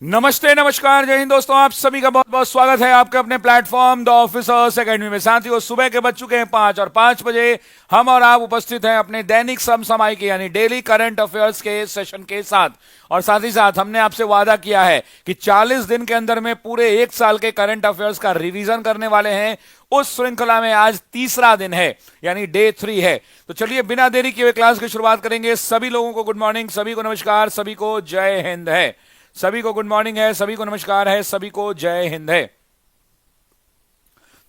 नमस्ते, नमस्कार, जय हिंद दोस्तों। आप सभी का बहुत बहुत स्वागत है आपके अपने प्लेटफॉर्म द ऑफिसर्स एकेडमी में। साथियों, सुबह के बज चुके हैं 5 और 5 बजे हम और आप उपस्थित हैं अपने दैनिक समसामयिक यानी डेली करंट अफेयर्स के सेशन के साथ। और साथ ही साथ हमने आपसे वादा किया है कि 40 दिन के अंदर में पूरे एक साल के करंट अफेयर्स का रिवीजन करने वाले हैं। उस श्रृंखला में आज तीसरा दिन है यानी डे 3 है। तो चलिए बिना देरी किए क्लास की शुरुआत करेंगे। सभी लोगों को गुड मॉर्निंग, सभी को नमस्कार, सभी को जय हिंद है। सभी को गुड मॉर्निंग है, सभी को नमस्कार है, सभी को जय हिंद है।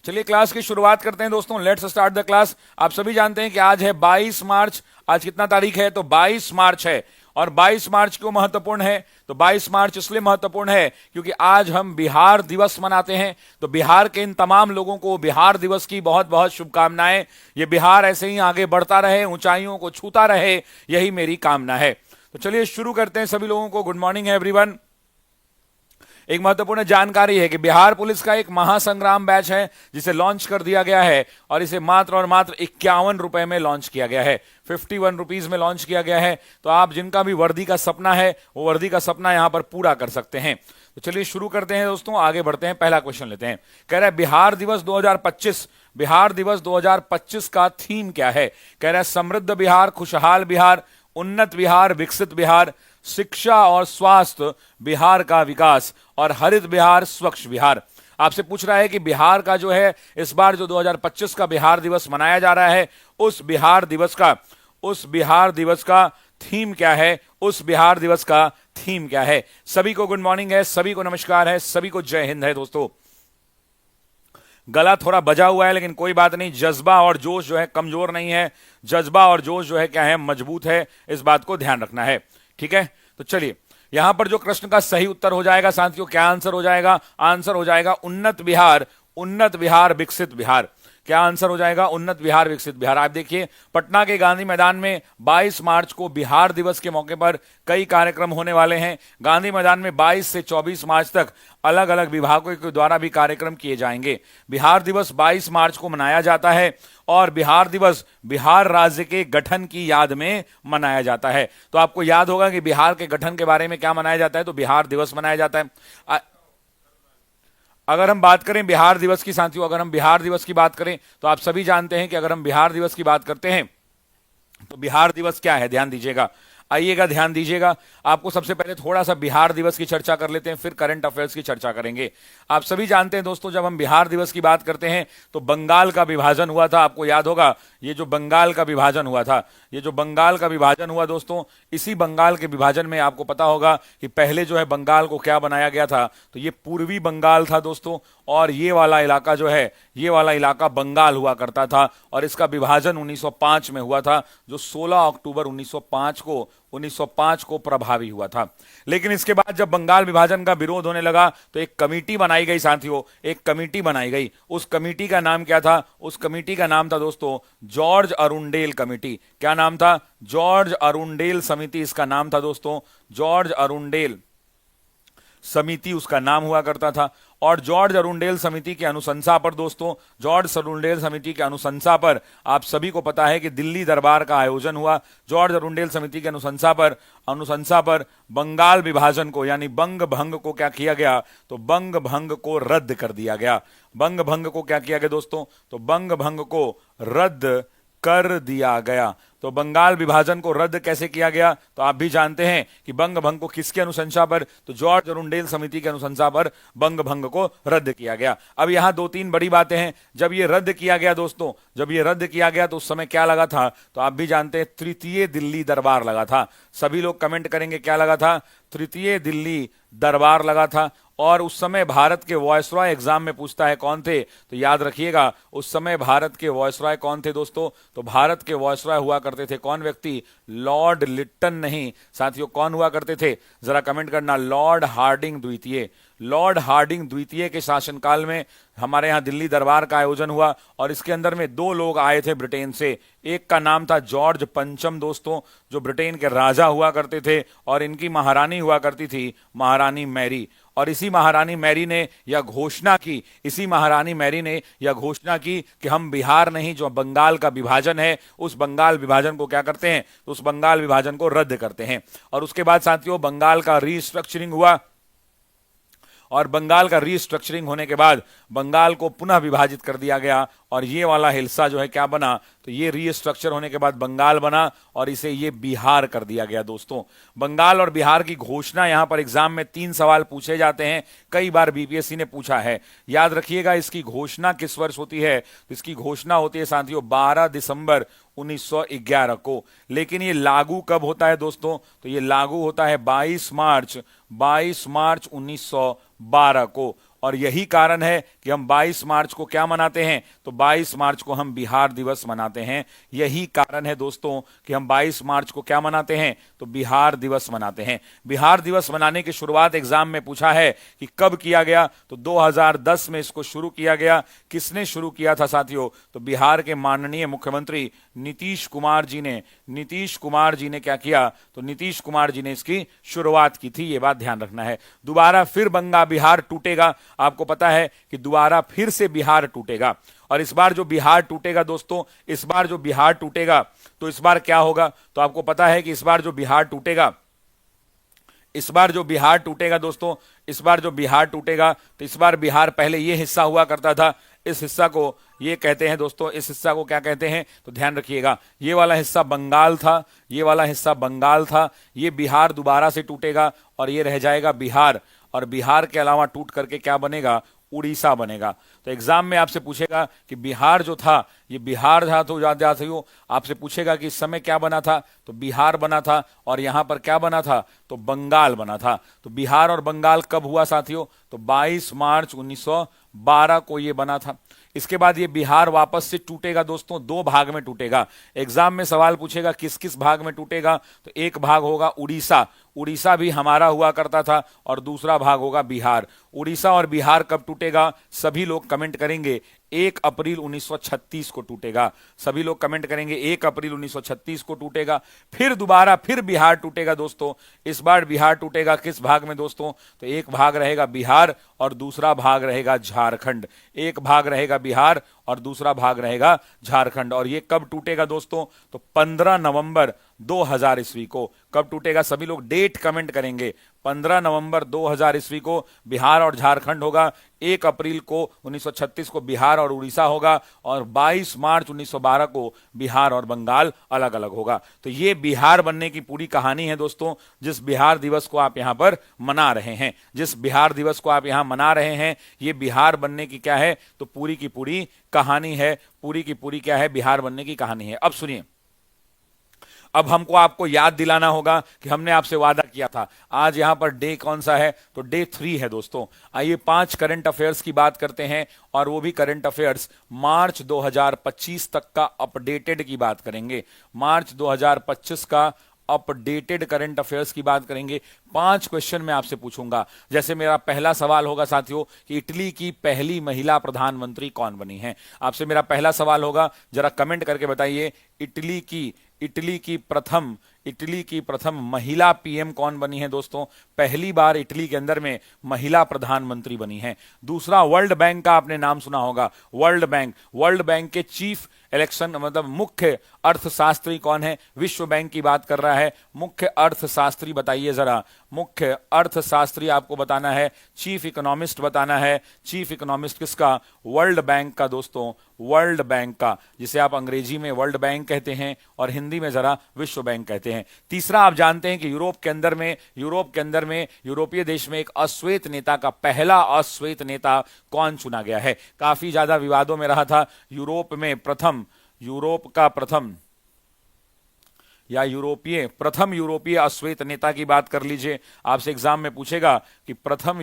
चलिए क्लास की शुरुआत करते हैं दोस्तों। Let's start the class. आप सभी जानते हैं कि आज है 22 मार्च। आज कितना तारीख है? तो 22 मार्च है। और 22 मार्च क्यों महत्वपूर्ण है? तो 22 मार्च इसलिए महत्वपूर्ण है क्योंकि आज हम बिहार दिवस मनाते हैं। तो बिहार के इन तमाम लोगों को बिहार दिवस की बहुत बहुत शुभकामनाएं। ये बिहार ऐसे ही आगे बढ़ता रहे, ऊंचाइयों को छूता रहे, यही मेरी कामना है। तो चलिए शुरू करते हैं। सभी लोगों को गुड मॉर्निंग है एवरीवन। एक महत्वपूर्ण जानकारी है कि बिहार पुलिस का एक महासंग्राम बैच है जिसे लॉन्च कर दिया गया है और इसे मात्र और मात्र 51 रुपए में लॉन्च किया गया है। 51 रुपीज में लॉन्च किया गया है। तो आप जिनका भी वर्दी का सपना है वो वर्दी का सपना यहां पर पूरा कर सकते हैं। तो चलिए शुरू करते हैं दोस्तों, आगे बढ़ते हैं। पहला क्वेश्चन लेते हैं। कह रहा है बिहार दिवस 2025, बिहार दिवस 2025 का थीम क्या है? कह रहा है समृद्ध बिहार, खुशहाल बिहार, उन्नत बिहार, विकसित बिहार, शिक्षा और स्वास्थ्य, बिहार का विकास और हरित बिहार, स्वच्छ बिहार। आपसे पूछ रहा है कि बिहार का जो है इस बार जो 2025 का बिहार दिवस मनाया जा रहा है उस बिहार दिवस का थीम क्या है? उस बिहार दिवस का थीम क्या है? सभी को गुड मॉर्निंग है, सभी को नमस्कार है, सभी को जय हिंद है। दोस्तों गला थोड़ा बजा हुआ है लेकिन कोई बात नहीं, जज्बा और जोश जो है कमजोर नहीं है। जज्बा और जोश जो है क्या है? मजबूत है। इस बात को ध्यान रखना है, ठीक है। तो चलिए यहां पर जो प्रश्न का सही उत्तर हो जाएगा साथियों, क्या आंसर हो जाएगा? आंसर हो जाएगा उन्नत बिहार, उन्नत बिहार, विकसित बिहार। क्या आंसर हो जाएगा? उन्नत बिहार, विकसित बिहार। आप देखिए पटना के गांधी मैदान में 22 मार्च को बिहार दिवस के मौके पर कई कार्यक्रम होने वाले हैं। गांधी मैदान में 22 से 24 मार्च तक अलग अलग विभागों के द्वारा भी कार्यक्रम किए जाएंगे। बिहार दिवस 22 मार्च को मनाया जाता है और बिहार दिवस बिहार राज्य के गठन की याद में मनाया जाता है। तो आपको याद होगा कि बिहार के गठन के बारे में क्या मनाया जाता है? तो बिहार दिवस मनाया जाता है। अगर हम बात करें बिहार दिवस की साथियों, अगर हम बिहार दिवस की बात करें तो आप सभी जानते हैं कि अगर हम बिहार दिवस की बात करते हैं तो बिहार दिवस क्या है? ध्यान दीजिएगा, आइएगा, ध्यान दीजिएगा। आपको सबसे पहले थोड़ा सा बिहार दिवस की चर्चा कर लेते हैं, फिर करंट अफेयर्स की चर्चा करेंगे। आप सभी जानते हैं दोस्तों, जब हम बिहार दिवस की बात करते हैं तो बंगाल का विभाजन हुआ था। आपको याद होगा ये जो बंगाल का विभाजन हुआ था, ये जो बंगाल का विभाजन हुआ दोस्तों, इसी बंगाल के विभाजन में आपको पता होगा कि पहले जो है बंगाल को क्या बनाया गया था? तो ये पूर्वी बंगाल था दोस्तों, और ये वाला इलाका जो है, ये वाला इलाका बंगाल हुआ करता था। और इसका विभाजन 1905 में हुआ था, जो 16 अक्टूबर 1905 को प्रभावी हुआ था। लेकिन इसके बाद जब बंगाल विभाजन का विरोध होने लगा तो एक कमेटी बनाई गई साथियों, एक कमेटी बनाई गई। उस कमेटी का नाम क्या था? उस कमेटी का नाम था दोस्तों जॉर्ज अरुंडेल कमेटी। क्या नाम था? जॉर्ज अरुंडेल समिति इसका नाम था दोस्तों। जॉर्ज अरुंडेल समिति उसका नाम हुआ करता था। और जॉर्ज अरुंडेल समिति के अनुशंसा पर दोस्तों, जॉर्ज अरुंडेल समिति के अनुशंसा पर आप सभी को पता है कि दिल्ली दरबार का आयोजन हुआ। जॉर्ज अरुंडेल समिति के अनुशंसा पर बंगाल विभाजन को यानी बंग भंग को क्या किया गया? तो बंग भंग को रद्द कर दिया गया। बंग भंग को क्या किया गया दोस्तों? तो बंग भंग को रद्द कर दिया गया। तो बंगाल विभाजन को रद्द कैसे किया गया? तो आप भी जानते हैं कि बंग भंग को किसके अनुशंसा पर? तो जॉर्ज अरुंडेल समिति के अनुशंसा पर बंग भंग को रद्द किया गया। अब यहां दो तीन बड़ी बातें हैं। जब ये रद्द किया गया दोस्तों, जब ये रद्द किया गया तो उस समय क्या लगा था? तो आप भी जानते हैं तृतीय दिल्ली दरबार लगा था। सभी लोग कमेंट करेंगे क्या लगा था? तृतीय दिल्ली दरबार लगा था। और उस समय भारत के वॉयसरॉय एग्जाम में पूछता है कौन थे? तो याद रखिएगा उस समय भारत के वॉयसरॉय कौन थे दोस्तों? तो भारत के वॉयसरॉय हुआ करते थे कौन व्यक्ति? लॉर्ड लिट्टन नहीं साथियों, कौन हुआ करते थे? जरा कमेंट करना। लॉर्ड हार्डिंग द्वितीय। लॉर्ड हार्डिंग द्वितीय के शासनकाल में हमारे यहाँ दिल्ली दरबार का आयोजन हुआ और इसके अंदर में दो लोग आए थे ब्रिटेन से। एक का नाम था जॉर्ज पंचम दोस्तों, जो ब्रिटेन के राजा हुआ करते थे, और इनकी महारानी हुआ करती थी महारानी मैरी। और इसी महारानी मैरी ने यह घोषणा की, इसी महारानी मैरी ने यह घोषणा की कि हम बिहार नहीं, जो बंगाल का विभाजन है उस बंगाल विभाजन को क्या करते हैं? तो उस बंगाल विभाजन को रद्द करते हैं। और उसके बाद साथियों बंगाल का रीस्ट्रक्चरिंग हुआ। और बंगाल का रीस्ट्रक्चरिंग होने के बाद बंगाल को पुनः विभाजित कर दिया गया और ये वाला हिस्सा जो है क्या बना, तो ये रीस्ट्रक्चर होने के बाद बंगाल बना और इसे ये बिहार कर दिया गया। दोस्तों बंगाल और बिहार की घोषणा यहां पर एग्जाम में 3 सवाल पूछे जाते हैं, कई बार बीपीएससी ने पूछा है। याद रखिएगा इसकी घोषणा किस वर्ष होती है, तो इसकी घोषणा होती है साथियों 12 दिसंबर 1911 को। लेकिन ये लागू कब होता है दोस्तों, तो ये लागू होता है 22 मार्च 1912 को। और यही कारण है कि हम 22 मार्च को क्या मनाते हैं, तो 22 मार्च को हम बिहार दिवस मनाते हैं। यही कारण है दोस्तों कि हम 22 मार्च को क्या मनाते हैं, तो बिहार दिवस मनाते हैं। बिहार दिवस मनाने की शुरुआत एग्जाम में पूछा है कि कब किया गया, तो 2010 में इसको शुरू किया गया। किसने शुरू किया था साथियों, तो बिहार के माननीय मुख्यमंत्री नीतीश कुमार जी ने। नीतीश कुमार जी ने क्या किया, तो नीतीश कुमार जी ने इसकी शुरुआत की थी, ये बात ध्यान रखना है। दोबारा फिर बिहार टूटेगा, आपको पता है कि दोबारा फिर से बिहार टूटेगा। और इस बार जो बिहार टूटेगा दोस्तों, इस बार जो बिहार टूटेगा तो इस बार क्या होगा, तो आपको पता है कि इस बार जो बिहार टूटेगा, इस बार जो बिहार टूटेगा दोस्तों, इस बार जो बिहार टूटेगा तो इस बार बिहार पहले ये हिस्सा हुआ करता था, इस हिस्सा को ये कहते हैं दोस्तों, इस हिस्सा को क्या कहते हैं, तो ध्यान रखिएगा ये वाला हिस्सा बंगाल था, ये वाला हिस्सा बंगाल था। ये बिहार दोबारा से टूटेगा और ये रह जाएगा बिहार, और बिहार के अलावा टूट करके क्या बनेगा, उड़ीसा बनेगा। तो एग्जाम में आपसे पूछेगा कि बिहार जो था ये बिहार था, तो याद हो आपसे पूछेगा कि इस समय क्या बना था, तो बिहार बना था, और यहां पर क्या बना था, तो बंगाल बना था। तो बिहार और बंगाल कब हुआ साथियों, तो 22 मार्च 1912 को ये बना था। इसके बाद ये बिहार वापस से टूटेगा दोस्तों, 2 भाग में टूटेगा। एग्जाम में सवाल पूछेगा किस किस भाग में टूटेगा, तो एक भाग होगा उड़ीसा, उड़ीसा भी हमारा हुआ करता था, और दूसरा भाग होगा बिहार। उड़ीसा और बिहार कब टूटेगा, सभी लोग कमेंट करेंगे 1 अप्रैल 1936 को टूटेगा। सभी लोग कमेंट करेंगे 1 अप्रैल 1936 को टूटेगा। फिर दोबारा फिर बिहार टूटेगा दोस्तों। इस बार बिहार टूटेगा किस भाग में दोस्तों, तो एक भाग रहेगा बिहार और दूसरा भाग रहेगा झारखंड। एक भाग रहेगा बिहार और दूसरा भाग रहेगा झारखंड। और ये कब टूटेगा दोस्तों, तो 15 नवंबर 2000 ईस्वी को। कब टूटेगा, सभी लोग डेट कमेंट करेंगे। 15 नवंबर 2000 ईस्वी को बिहार और झारखंड होगा। 1 अप्रैल को 1936 को बिहार और उड़ीसा होगा, और 22 मार्च 1912 को बिहार और बंगाल अलग अलग होगा। तो ये बिहार बनने की पूरी कहानी है दोस्तों, जिस बिहार दिवस को आप यहां पर मना रहे हैं। जिस बिहार दिवस को आप यहां मना रहे हैं, ये बिहार बनने की क्या है, तो पूरी की पूरी कहानी है। पूरी की पूरी क्या है, बिहार बनने की कहानी है। अब सुनिए, अब हमको आपको याद दिलाना होगा कि हमने आपसे वादा किया था। आज यहां पर डे कौन सा है, तो डे 3 है दोस्तों। आइए 5 करंट अफेयर्स की बात करते हैं, और वो भी करंट अफेयर्स मार्च 2025 तक का अपडेटेड की बात करेंगे। मार्च 2025 का अपडेटेड करंट अफेयर्स की बात करेंगे। 5 क्वेश्चन मैं आपसे पूछूंगा। जैसे मेरा पहला सवाल होगा साथियों कि इटली की पहली महिला प्रधानमंत्री कौन बनी है। आपसे मेरा पहला सवाल होगा, जरा कमेंट करके बताइए इटली की प्रथम महिला पीएम कौन बनी है दोस्तों। पहली बार इटली के अंदर में महिला प्रधानमंत्री बनी है। दूसरा, वर्ल्ड बैंक का आपने नाम सुना होगा। वर्ल्ड बैंक के चीफ इलेक्शन मतलब मुख्य अर्थशास्त्री कौन है, विश्व बैंक की बात कर रहा है। मुख्य अर्थशास्त्री बताइए जरा, मुख्य अर्थशास्त्री आपको बताना है, चीफ इकोनॉमिस्ट बताना है। चीफ इकोनॉमिस्ट किसका, वर्ल्ड बैंक का दोस्तों, वर्ल्ड बैंक का, जिसे आप अंग्रेजी में वर्ल्ड बैंक कहते हैं और हिंदी में जरा विश्व बैंक कहते हैं। तीसरा, आप जानते हैं कि यूरोप के अंदर में यूरोपीय देश में एक अश्वेत नेता का, पहला अश्वेत नेता कौन चुना गया है। काफी ज्यादा विवादों में रहा था। यूरोप का प्रथम या प्रथम यूरोपीय अश्वेत नेता की बात कर लीजिए। आपसे एग्जाम में पूछेगा कि प्रथम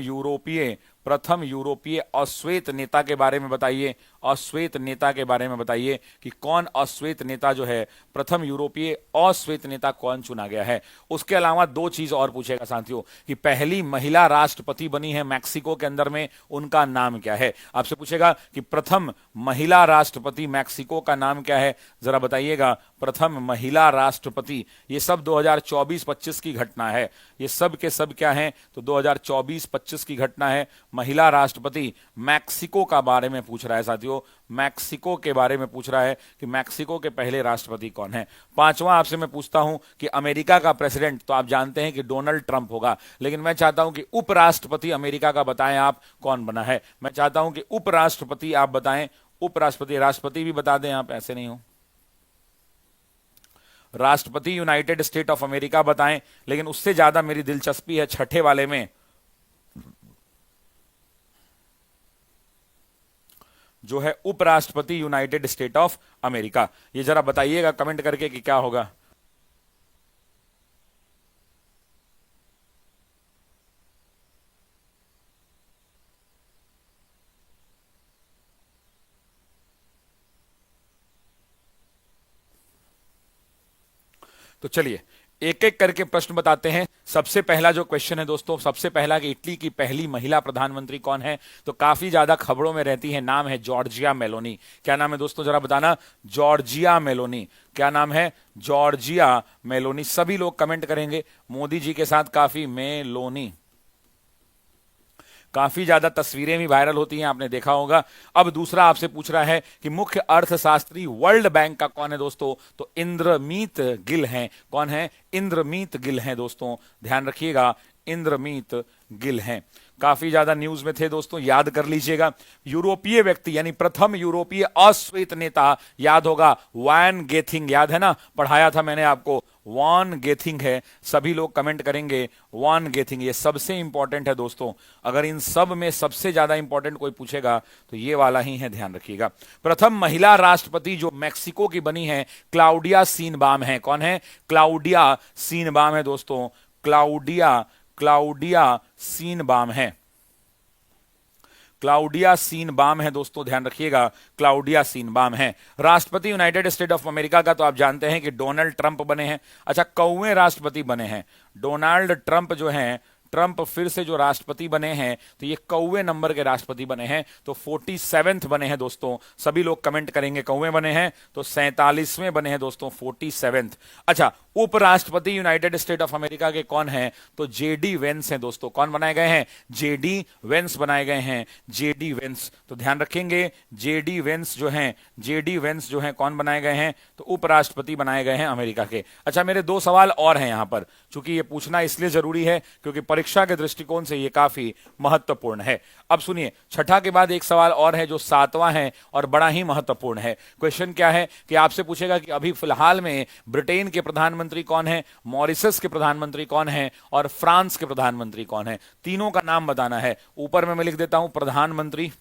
यूरोपीय अश्वेत नेता के बारे में बताइए। अश्वेत नेता के बारे में बताइए कि कौन अश्वेत नेता जो है, प्रथम यूरोपीय अश्वेत नेता कौन चुना गया है। उसके अलावा 2 चीज और पूछेगा साथियों कि पहली महिला राष्ट्रपति बनी है मैक्सिको के अंदर में, उनका नाम क्या है। आपसे पूछेगा कि प्रथम महिला राष्ट्रपति मैक्सिको का नाम क्या है, जरा बताइएगा। प्रथम महिला राष्ट्रपति, ये सब 2024-25 की घटना है। ये सब के सब क्या है, तो 2024-25 की घटना है। महिला राष्ट्रपति मैक्सिको का बारे में पूछ रहा है साथियों, मैक्सिको के बारे में पूछ रहा है कि मैक्सिको के पहले राष्ट्रपति कौन है। पांचवा आपसे मैं पूछता हूं कि अमेरिका का प्रेसिडेंट तो आप जानते हैं कि डोनाल्ड ट्रंप होगा, लेकिन मैं चाहता हूं कि उपराष्ट्रपति अमेरिका का बताएं आप कौन बना है। मैं चाहता हूं कि उपराष्ट्रपति आप बताएं, उपराष्ट्रपति, राष्ट्रपति भी बता दें आप, ऐसे नहीं हो। राष्ट्रपति यूनाइटेड स्टेट ऑफ अमेरिका बताएं, लेकिन उससे ज्यादा मेरी दिलचस्पी है छठे वाले में, जो है उपराष्ट्रपति यूनाइटेड स्टेट ऑफ अमेरिका। ये जरा बताइएगा कमेंट करके कि क्या होगा। तो चलिए एक एक करके प्रश्न बताते हैं। सबसे पहला जो क्वेश्चन है दोस्तों, सबसे पहला कि इटली की पहली महिला प्रधानमंत्री कौन है, तो काफी ज्यादा खबरों में रहती है, नाम है जॉर्जिया मेलोनी। क्या नाम है दोस्तों, जरा बताना। Giorgia Meloni. क्या नाम है? Giorgia Meloni. सभी लोग कमेंट करेंगे मोदी जी के साथ काफी मेलोनी। काफी ज्यादा तस्वीरें भी वायरल होती हैं, आपने देखा होगा। अब दूसरा आपसे पूछ रहा है कि मुख्य अर्थशास्त्री वर्ल्ड बैंक का कौन है दोस्तों, तो इंद्रमीत गिल हैं। कौन है? इंद्रमीत गिल हैं दोस्तों, ध्यान रखिएगा, इंद्रमीत गिल हैं। काफी ज्यादा न्यूज में थे दोस्तों, याद कर लीजिएगा। यूरोपीय व्यक्ति यानी प्रथम यूरोपीय अश्वेत नेता, याद होगा वैन गेथिंग, याद है ना, पढ़ाया था मैंने आपको, वॉन गेथिंग है। सभी लोग कमेंट करेंगे वॉन गेथिंग, ये सबसे इंपॉर्टेंट है दोस्तों। अगर इन सब में सबसे ज्यादा इंपॉर्टेंट कोई पूछेगा तो ये वाला ही है, ध्यान रखिएगा। प्रथम महिला राष्ट्रपति जो मैक्सिको की बनी है, क्लाउडिया सीनबाम है। कौन है? क्लाउडिया सीनबाम है दोस्तों, क्लाउडिया सीनबाम है। क्लाउडिया सीनबाम है दोस्तों, ध्यान रखिएगा, क्लाउडिया सीनबाम है। राष्ट्रपति यूनाइटेड स्टेट ऑफ अमेरिका का तो आप जानते हैं कि डोनाल्ड ट्रंप बने हैं। अच्छा, कौवें राष्ट्रपति बने हैं डोनाल्ड ट्रंप जो हैं, ट्रंप फिर से जो राष्ट्रपति बने हैं तो ये कौवे नंबर के राष्ट्रपति बने हैं, तो 47वें बने हैं दोस्तों। सभी लोग कमेंट करेंगे कौवे बने हैं, तो 47वें बने हैं दोस्तों, 47वें। अच्छा, उपराष्ट्रपति यूनाइटेड स्टेट ऑफ अमेरिका के कौन है, तो जेडी वेंस हैं दोस्तों। कौन बनाए गए हैं? जेडी वेंस बनाए गए हैं, जेडी वेंस। तो ध्यान रखेंगे जेडी वेंस जो हैं, जेडी वेंस जो हैं कौन बनाए गए हैं, तो उपराष्ट्रपति बनाए गए हैं अमेरिका के। अच्छा, मेरे दो सवाल और हैं यहां पर, चूंकि ये पूछना इसलिए जरूरी है क्योंकि परीक्षा के दृष्टिकोण से ये काफी महत्वपूर्ण है। अब सुनिए, छठा के बाद एक सवाल और है जो सातवां है और बड़ा ही महत्वपूर्ण है। क्वेश्चन क्या है कि आपसे पूछेगा कि अभी फिलहाल में ब्रिटेन के प्रधानमंत्री कौन है, मॉरिशस के प्रधानमंत्री कौन है और फ्रांस के प्रधानमंत्री कौन है। तीनों का नाम बताना है। ऊपर में मैं लिख देता हूं प्रधानमंत्री,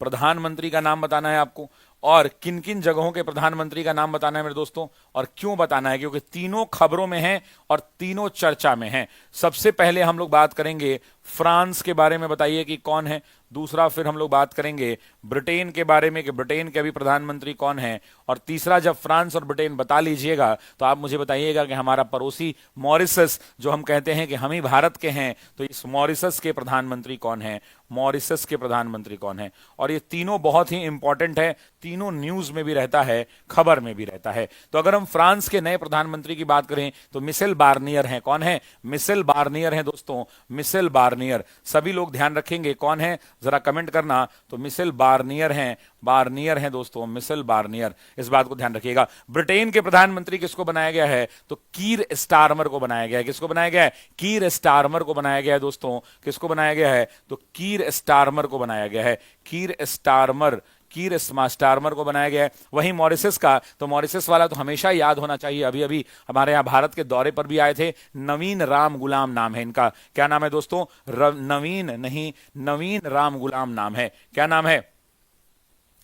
प्रधानमंत्री का नाम बताना है आपको, और किन किन जगहों के प्रधानमंत्री का नाम बताना है मेरे दोस्तों, और क्यों बताना है, क्योंकि तीनों खबरों में हैं और तीनों चर्चा में हैं। सबसे पहले हम लोग बात करेंगे फ्रांस के बारे में, बताइए कि कौन है। दूसरा फिर हम लोग बात करेंगे ब्रिटेन के बारे में कि ब्रिटेन के अभी प्रधानमंत्री कौन है। और तीसरा, जब फ्रांस और ब्रिटेन बता लीजिएगा तो आप मुझे बताइएगा कि हमारा पड़ोसी मॉरिशस, जो हम कहते हैं कि हम ही भारत के हैं, तो इस मॉरिशस के प्रधानमंत्री कौन है, मॉरिशस के प्रधानमंत्री कौन है। और ये तीनों बहुत ही इंपॉर्टेंट है, तीनों न्यूज में भी रहता है, खबर में भी रहता है। तो अगर हम फ्रांस के नए प्रधानमंत्री की बात करें तो मिशेल बार्नियर हैं। कौन है? मिशेल बार्नियर हैं दोस्तों, मिशेल बार्नियर। सभी लोग ध्यान रखेंगे कौन है, जरा कमेंट करना। तो मिशेल बार्नियर हैं, बार्नियर हैं दोस्तों, मिशेल बार्नियर, इस बात को ध्यान रखिएगा। ब्रिटेन के प्रधानमंत्री किसको बनाया गया है, तो कीर स्टारमर को बनाया गया है। किसको बनाया गया है? कीर स्टारमर को बनाया गया है दोस्तों। किसको बनाया गया है? तो कीर स्टारमर को बनाया गया है, कीर स्टारमर, कीर स्टारमर को बनाया गया है। वहीं मॉरिशस का, तो मॉरिशस वाला तो हमेशा याद होना चाहिए, अभी अभी हमारे यहाँ भारत के दौरे पर भी आए थे, नवीन राम गुलाम नाम है इनका। क्या नाम है दोस्तों? नवीन राम गुलाम नाम है। क्या नाम है?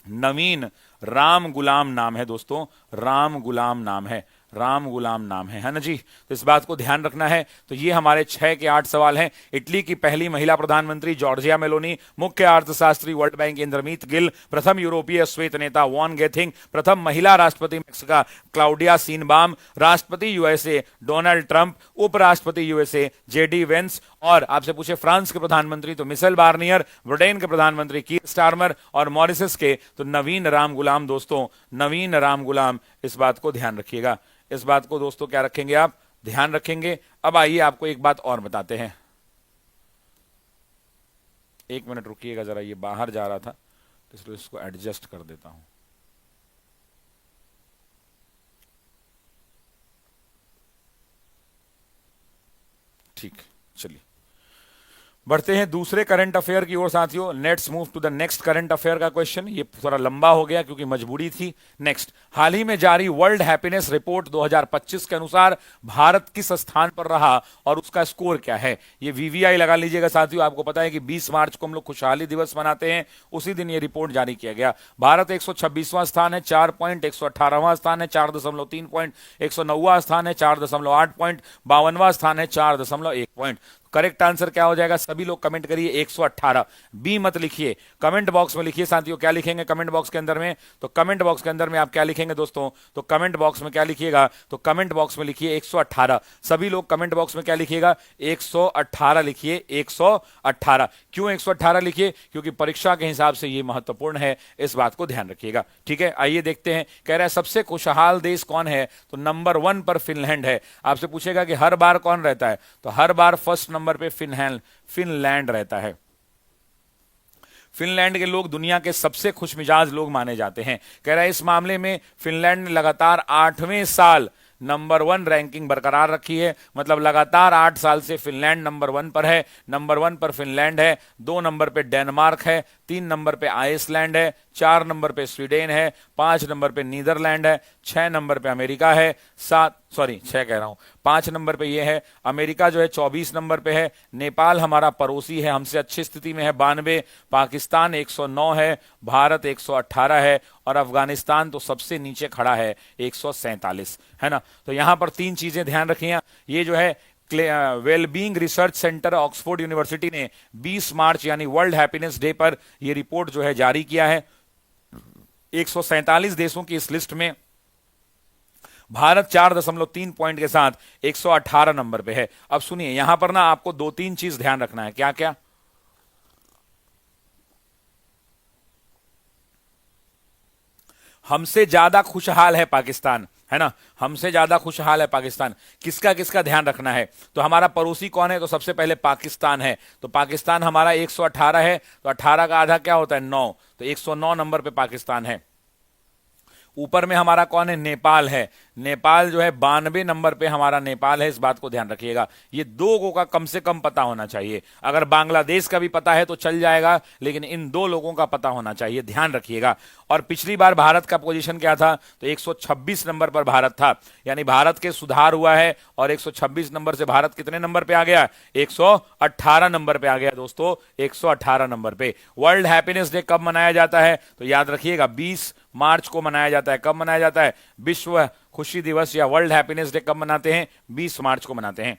नवीन राम गुलाम नाम है दोस्तों, राम गुलाम नाम है, राम गुलाम नाम है ना जी। तो इस बात को ध्यान रखना है। तो ये हमारे 6 के 8 सवाल हैं। इटली की पहली महिला प्रधानमंत्री जॉर्जिया मेलोनी, मुख्य अर्थशास्त्री वर्ल्ड बैंक इंद्रमीत गिल, प्रथम यूरोपीय श्वेत नेता वॉन गेथिंग, प्रथम महिला राष्ट्रपति मेक्सिका क्लाउडिया सीनबाम, राष्ट्रपति यूएसए डोनाल्ड ट्रंप, उपराष्ट्रपति यूएसए जेडी वेंस, और आपसे पूछे फ्रांस के प्रधानमंत्री तो मिशेल बार्नियर, ब्रिटेन के प्रधानमंत्री कीर स्टारमर, और मॉरिशस के तो नवीन राम गुलाम दोस्तों, नवीन राम गुलाम। इस बात को ध्यान रखिएगा, इस बात को दोस्तों क्या रखेंगे आप, ध्यान रखेंगे। अब आइए आपको एक बात और बताते हैं। एक मिनट रुकिएगा जरा, ये बाहर जा रहा था तो इसलिए इसको एडजस्ट कर देता हूं। ठीक, चलिए बढ़ते हैं दूसरे करंट अफेयर की ओर साथियों। Let's move to the next current affair का क्वेश्चन। ये थोड़ा लंबा हो गया क्योंकि मजबूरी थी। नेक्स्ट, हाल ही में जारी वर्ल्ड हैप्पीनेस रिपोर्ट 2025 के अनुसार भारत किस स्थान पर रहा और उसका स्कोर क्या है? ये वीवीआई लगा लीजिएगा साथियों। आपको पता है कि 20 मार्च को हम लोग खुशहाली दिवस मनाते हैं, उसी दिन ये रिपोर्ट जारी किया गया। भारत 126वां स्थान है 4 पॉइंट, 118वां स्थान है 4.3 पॉइंट, 109वां स्थान है 4.8 पॉइंट, 52वां स्थान है 4.1 पॉइंट। करेक्ट आंसर क्या हो जाएगा? सभी लोग कमेंट करिए 118। बी मत लिखिए, कमेंट बॉक्स में लिखिए साथियों। क्या लिखेंगे कमेंट बॉक्स के अंदर में? तो कमेंट बॉक्स के अंदर में आप क्या लिखेंगे दोस्तों? तो कमेंट बॉक्स में क्या लिखिएगा? तो कमेंट बॉक्स में लिखिए 118। सभी लोग कमेंट बॉक्स में क्या लिखिएगा? 118 लिखिए, 118। क्यों 118 लिखिए? क्योंकि परीक्षा के हिसाब से यह महत्वपूर्ण है, इस बात को ध्यान रखिएगा। ठीक है, आइए देखते हैं। कह रहा है सबसे खुशहाल देश कौन है? तो नंबर 1 पर फिनलैंड है। आपसे पूछेगा कि हर बार कौन रहता है? तो हर बार फर्स्ट नंबर पे फिनलैंड रहता है। फिनलैंड के लोग दुनिया के सबसे खुशमिजाज लोग माने जाते हैं। कह रहा है इस मामले में फिनलैंड ने लगातार 8वें साल नंबर 1 रैंकिंग बरकरार रखी है। मतलब लगातार 8 साल से फिनलैंड नंबर 1 पर है। नंबर 1 पर फिनलैंड है, 2 नंबर पे डेनमार्क है, 3 नंबर पे आइसलैंड है, 4 नंबर पे स्वीडन है, 5 नंबर पे नीदरलैंड है, 6 नंबर पे अमेरिका है, 5 नंबर पे ये है अमेरिका जो है, 24 नंबर पे है। नेपाल हमारा पड़ोसी है, हमसे अच्छी स्थिति में है 92। पाकिस्तान 109 है, भारत 118 है और अफगानिस्तान तो सबसे नीचे खड़ा है 147, है ना। तो यहां पर 3 चीजें ध्यान रखिए। ये जो है wellbeing research centre Oxford university ने 20 मार्च यानी वर्ल्ड हैप्पीनेस डे पर यह रिपोर्ट जो है जारी किया है। 147 देशों की इस लिस्ट में भारत 4.3 पॉइंट के साथ 118 नंबर पे है। अब सुनिए यहां पर ना आपको 2-3 चीज ध्यान रखना है। क्या क्या? हमसे ज्यादा खुशहाल है पाकिस्तान, है ना। हमसे ज्यादा खुशहाल है पाकिस्तान। किसका किसका ध्यान रखना है? तो हमारा पड़ोसी कौन है? तो सबसे पहले पाकिस्तान है। तो पाकिस्तान हमारा 118 है, तो 18 का आधा क्या होता है? 9। तो 109 नंबर पे पाकिस्तान है। ऊपर में हमारा कौन है? नेपाल है। नेपाल जो है 92 नंबर पे हमारा नेपाल है। इस बात को ध्यान रखिएगा। ये 2 लोगों का कम से कम पता होना चाहिए। अगर बांग्लादेश का भी पता है तो चल जाएगा, लेकिन इन 2 लोगों का पता होना चाहिए, ध्यान रखिएगा। और पिछली बार भारत का पोजीशन क्या था? तो 126 नंबर पर भारत था। यानी भारत के सुधार हुआ है और 126 नंबर से भारत कितने नंबर पे आ गया? 118 नंबर पे आ गया दोस्तों, 118 नंबर पे। वर्ल्ड हैप्पीनेस डे कब मनाया जाता है? तो याद रखिएगा 20 मार्च को मनाया जाता है। कब मनाया जाता है? विश्व खुशी दिवस या वर्ल्ड हैप्पीनेस डे कब मनाते हैं? 20 मार्च को मनाते हैं।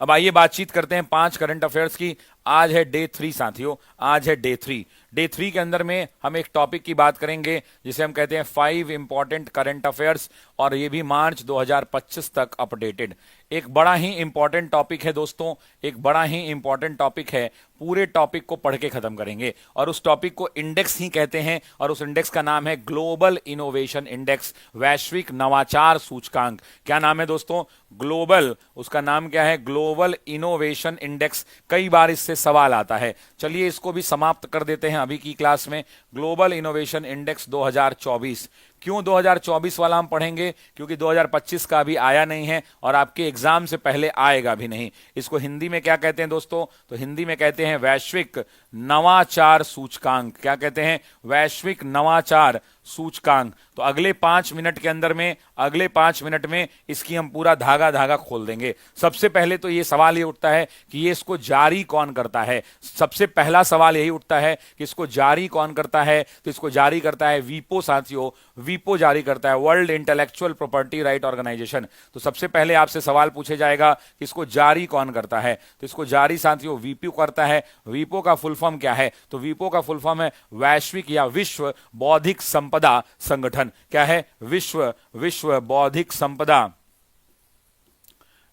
अब आइए बातचीत करते हैं 5 करंट अफेयर्स की। आज है डे 3 साथियों, आज है डे 3। डे 3 के अंदर में हम एक टॉपिक की बात करेंगे जिसे हम कहते हैं 5 इंपॉर्टेंट करंट अफेयर्स, और ये भी मार्च 2025 तक अपडेटेड। एक बड़ा ही इंपॉर्टेंट टॉपिक है दोस्तों, एक बड़ा ही इंपॉर्टेंट टॉपिक है। पूरे टॉपिक को पढ़ के खत्म करेंगे और उस टॉपिक को इंडेक्स ही कहते हैं, और उस इंडेक्स का नाम है ग्लोबल इनोवेशन इंडेक्स, वैश्विक नवाचार सूचकांक। क्या नाम है दोस्तों? ग्लोबल, उसका नाम क्या है? Global innovation index. कई बार इससे सवाल आता है। चलिए इसको भी समाप्त कर देते हैं अभी की क्लास में। Global innovation index 2024। क्यों 2024 वाला हम पढ़ेंगे? क्योंकि 2025 का अभी आया नहीं है और आपके एग्जाम से पहले आएगा भी नहीं। इसको हिंदी में क्या कहते हैं दोस्तों? तो हिंदी में कहते हैं वैश्विक नवाचार सूचकांक। क्या कहते हैं? वैश्विक नवाचार सूचकांक। तो अगले 5 मिनट के अंदर में, अगले 5 मिनट में इसकी हम पूरा धागा धागा खोल देंगे। सबसे पहले तो ये सवाल ये उठता है कि ये इसको जारी कौन करता है। सबसे पहला सवाल यही उठता है कि इसको जारी कौन करता है। तो इसको जारी करता है वीपो साथियों, वीपो जारी करता है, world intellectual property right organisation. तो सबसे पहले आपसे सवाल पूछे जाएगा कि इसको जारी कौन करता है। तो इसको जारी साथियों वीपो करता है। वीपो का फुल फॉर्म क्या है? तो वीपो का फुल फॉर्म है वैश्विक या विश्व बौद्धिक संपदा संगठन। क्या है? विश्व बौद्धिक संपदा।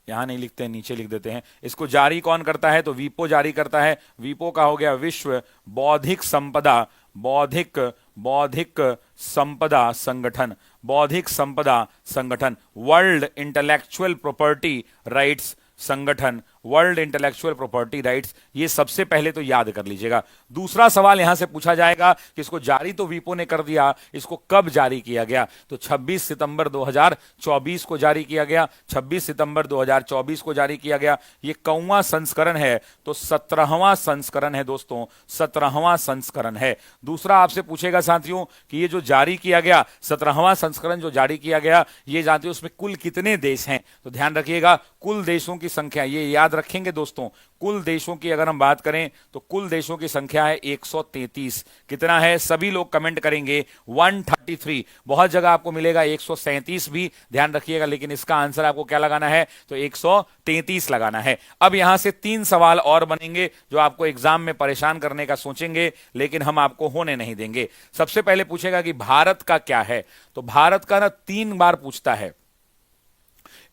यहां नहीं लिखते हैं, नीचे लिख देते हैं। इसको जारी कौन करता है? तो वीपो जारी करता है। वीपो का हो गया विश्व बौद्धिक संपदा, बौद्धिक संपदा संगठन, बौद्धिक संपदा संगठन, वर्ल्ड इंटेलेक्चुअल प्रॉपर्टी राइट्स संगठन, वर्ल्ड इंटेलेक्चुअल प्रॉपर्टी राइट्स, ये सबसे पहले तो याद कर लीजिएगा। दूसरा सवाल यहां से पूछा जाएगा कि इसको जारी तो वीपो ने कर दिया, इसको कब जारी किया गया? तो 26 सितंबर 2024 को जारी किया गया, 26 सितंबर 2024 को जारी किया गया। ये कौवां संस्करण है? तो 17वां संस्करण है दोस्तों, 17वां संस्करण है। दूसरा आपसे पूछेगा साथियों कि ये जो जारी किया गया 17वां संस्करण जो जारी किया गया, ये जानते हो उसमें कुल कितने देश हैं? तो ध्यान रखिएगा, कुल देशों की संख्या ये याद रखेंगे दोस्तों। कुल देशों की अगर हम बात करें तो कुल देशों की संख्या है 133। कितना है? सभी लोग कमेंट करेंगे 133। बहुत जगह आपको मिलेगा 137 भी, ध्यान रखिएगा, लेकिन इसका आंसर आपको क्या लगाना है? तो 133 लगाना है। अब यहां से 3 सवाल और बनेंगे जो आपको एग्जाम में परेशान करने का सोचेंगे, लेकिन हम आपको होने नहीं देंगे। सबसे पहले पूछेगा कि भारत का क्या है? तो भारत का ना 3 बार पूछता है,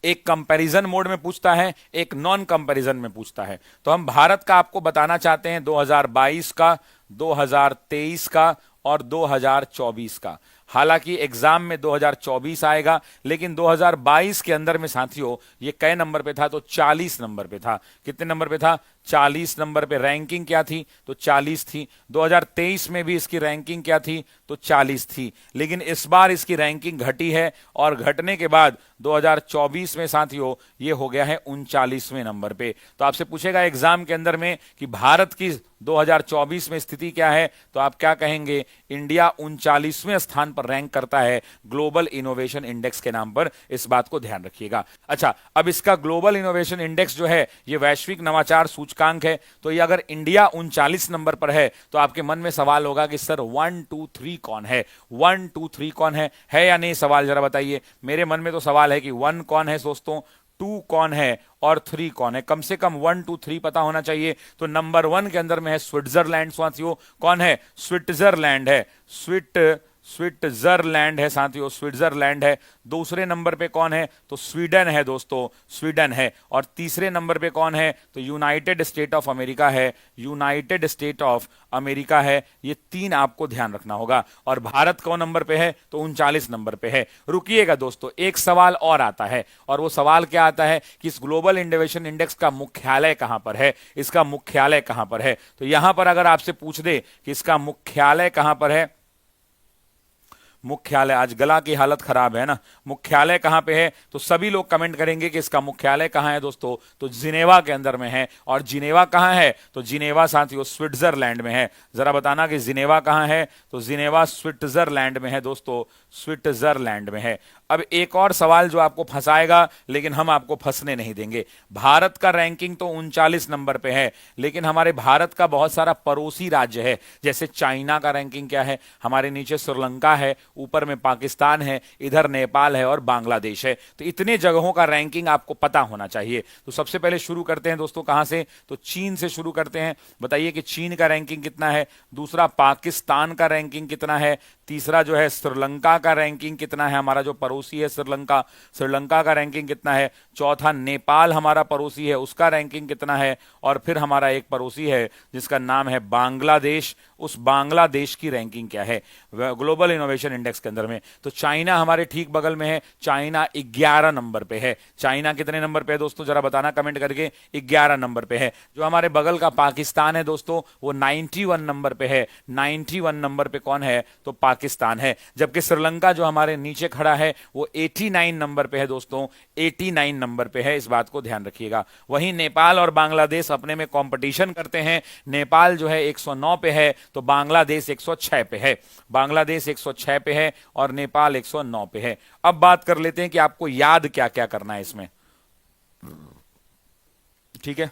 एक कंपैरिजन मोड में पूछता है, एक नॉन कंपैरिजन में पूछता है। तो हम भारत का आपको बताना चाहते हैं 2022 का, 2023 का और 2024 का। हालांकि एग्जाम में 2024 आएगा, लेकिन 2022 के अंदर में साथियों ये कई नंबर पे था? तो 40 नंबर पे था। कितने नंबर पे था? 40 नंबर पे। रैंकिंग क्या थी? तो 40 थी। 2023 में भी इसकी रैंकिंग क्या थी? तो 40 थी। लेकिन इस बार इसकी रैंकिंग घटी है, और घटने के बाद 2024 में साथियों ये हो गया है 39वें नंबर पे। तो आपसे पूछेगा एग्जाम के अंदर में कि भारत की 2024 में स्थिति क्या है? तो आप क्या कहेंगे? इंडिया 39वें स्थान पर रैंक करता है ग्लोबल इनोवेशन इंडेक्स के नाम पर। इस बात को ध्यान रखिएगा। अच्छा, अब इसका ग्लोबल इनोवेशन इंडेक्स जो है ये वैश्विक नवाचार सूचकांक है। तो ये अगर इंडिया 39 नंबर पर है तो आपके मन में सवाल होगा कि सर 1 2 3 कौन है? 1 2 3 कौन है या नहीं? सवाल जरा बताइए। मेरे मन में तो सवाल है कि 1 कौन है दोस्तों, 2 कौन है और 3 कौन है? कम से कम 1 2 3 पता होना चाहिए। तो नंबर 1 के अंदर में है स्विट्जरलैंड साथियों। कौन है? स्विट्जरलैंड है। स्विट्जरलैंड है साथियों, स्विट्जरलैंड है। दूसरे नंबर पे कौन है? तो स्वीडन है दोस्तों, स्वीडन है। और तीसरे नंबर पे कौन है? तो यूनाइटेड स्टेट ऑफ अमेरिका है, यूनाइटेड स्टेट ऑफ अमेरिका है। ये 3 आपको ध्यान रखना होगा। और भारत कौन नंबर पे है? तो 39 नंबर पे है। रुकिएगा दोस्तों, एक सवाल और आता है, और वो सवाल क्या आता है कि इस ग्लोबल इनोवेशन इंडेक्स का मुख्यालय कहां पर है? इसका मुख्यालय कहां पर है? तो यहां पर अगर आपसे पूछ दे कि इसका मुख्यालय कहां पर है, मुख्यालय, आज गला की हालत खराब है ना, मुख्यालय कहां पे है? तो सभी लोग कमेंट करेंगे कि इसका मुख्यालय कहां है दोस्तों? तो जिनेवा के अंदर में है। और जिनेवा कहां है? तो जिनेवा साथियों स्विट्जरलैंड में है। जरा बताना कि जिनेवा कहां है? तो जिनेवा स्विट्जरलैंड में है दोस्तों, स्विट्जरलैंड में है। अब एक और सवाल जो आपको फंसाएगा, लेकिन हम आपको फंसने नहीं देंगे। भारत का रैंकिंग तो 39 नंबर पे है, लेकिन हमारे भारत का बहुत सारा पड़ोसी राज्य है। जैसे चाइना का रैंकिंग क्या है? हमारे नीचे श्रीलंका है, ऊपर में पाकिस्तान है, इधर नेपाल है और बांग्लादेश है। तो इतने जगहों का रैंकिंग आपको पता होना चाहिए। तो सबसे पहले शुरू करते हैं दोस्तों, कहां से? तो चीन से शुरू करते हैं। बताइए कि चीन का रैंकिंग कितना है? दूसरा पाकिस्तान का रैंकिंग कितना है? तीसरा जो है श्रीलंका का रैंकिंग कितना है? हमारा जो पड़ोसी है श्रीलंका, श्रीलंका का रैंकिंग कितना है? चौथा नेपाल हमारा पड़ोसी है, उसका रैंकिंग कितना है? और फिर हमारा एक पड़ोसी है जिसका नाम है बांग्लादेश, उस बांग्लादेश की रैंकिंग क्या है ग्लोबल इनोवेशन इंडेक्स के अंदर में? तो चाइना हमारे ठीक बगल में है, चाइना 11 नंबर पे है। चाइना कितने नंबर पे है दोस्तों? जरा बताना कमेंट करके। 11 नंबर पे है। जो हमारे बगल का पाकिस्तान है दोस्तों, वो 91 नंबर पे है। 91 नंबर पे कौन है? तो पाकिस्तान है। जबकि श्रीलंका जो हमारे नीचे खड़ा है वो 89 नंबर पे है दोस्तों, 89 नंबर पे है। इस बात को ध्यान रखिएगा। वहीं नेपाल और बांग्लादेश अपने में कंपटीशन करते हैं। नेपाल जो है 109 पे है, तो बांग्लादेश 106 पे है। बांग्लादेश 106 पे है और नेपाल 109 पे है। अब बात कर लेते हैं कि आपको याद क्या क्या करना है इसमें, ठीक है?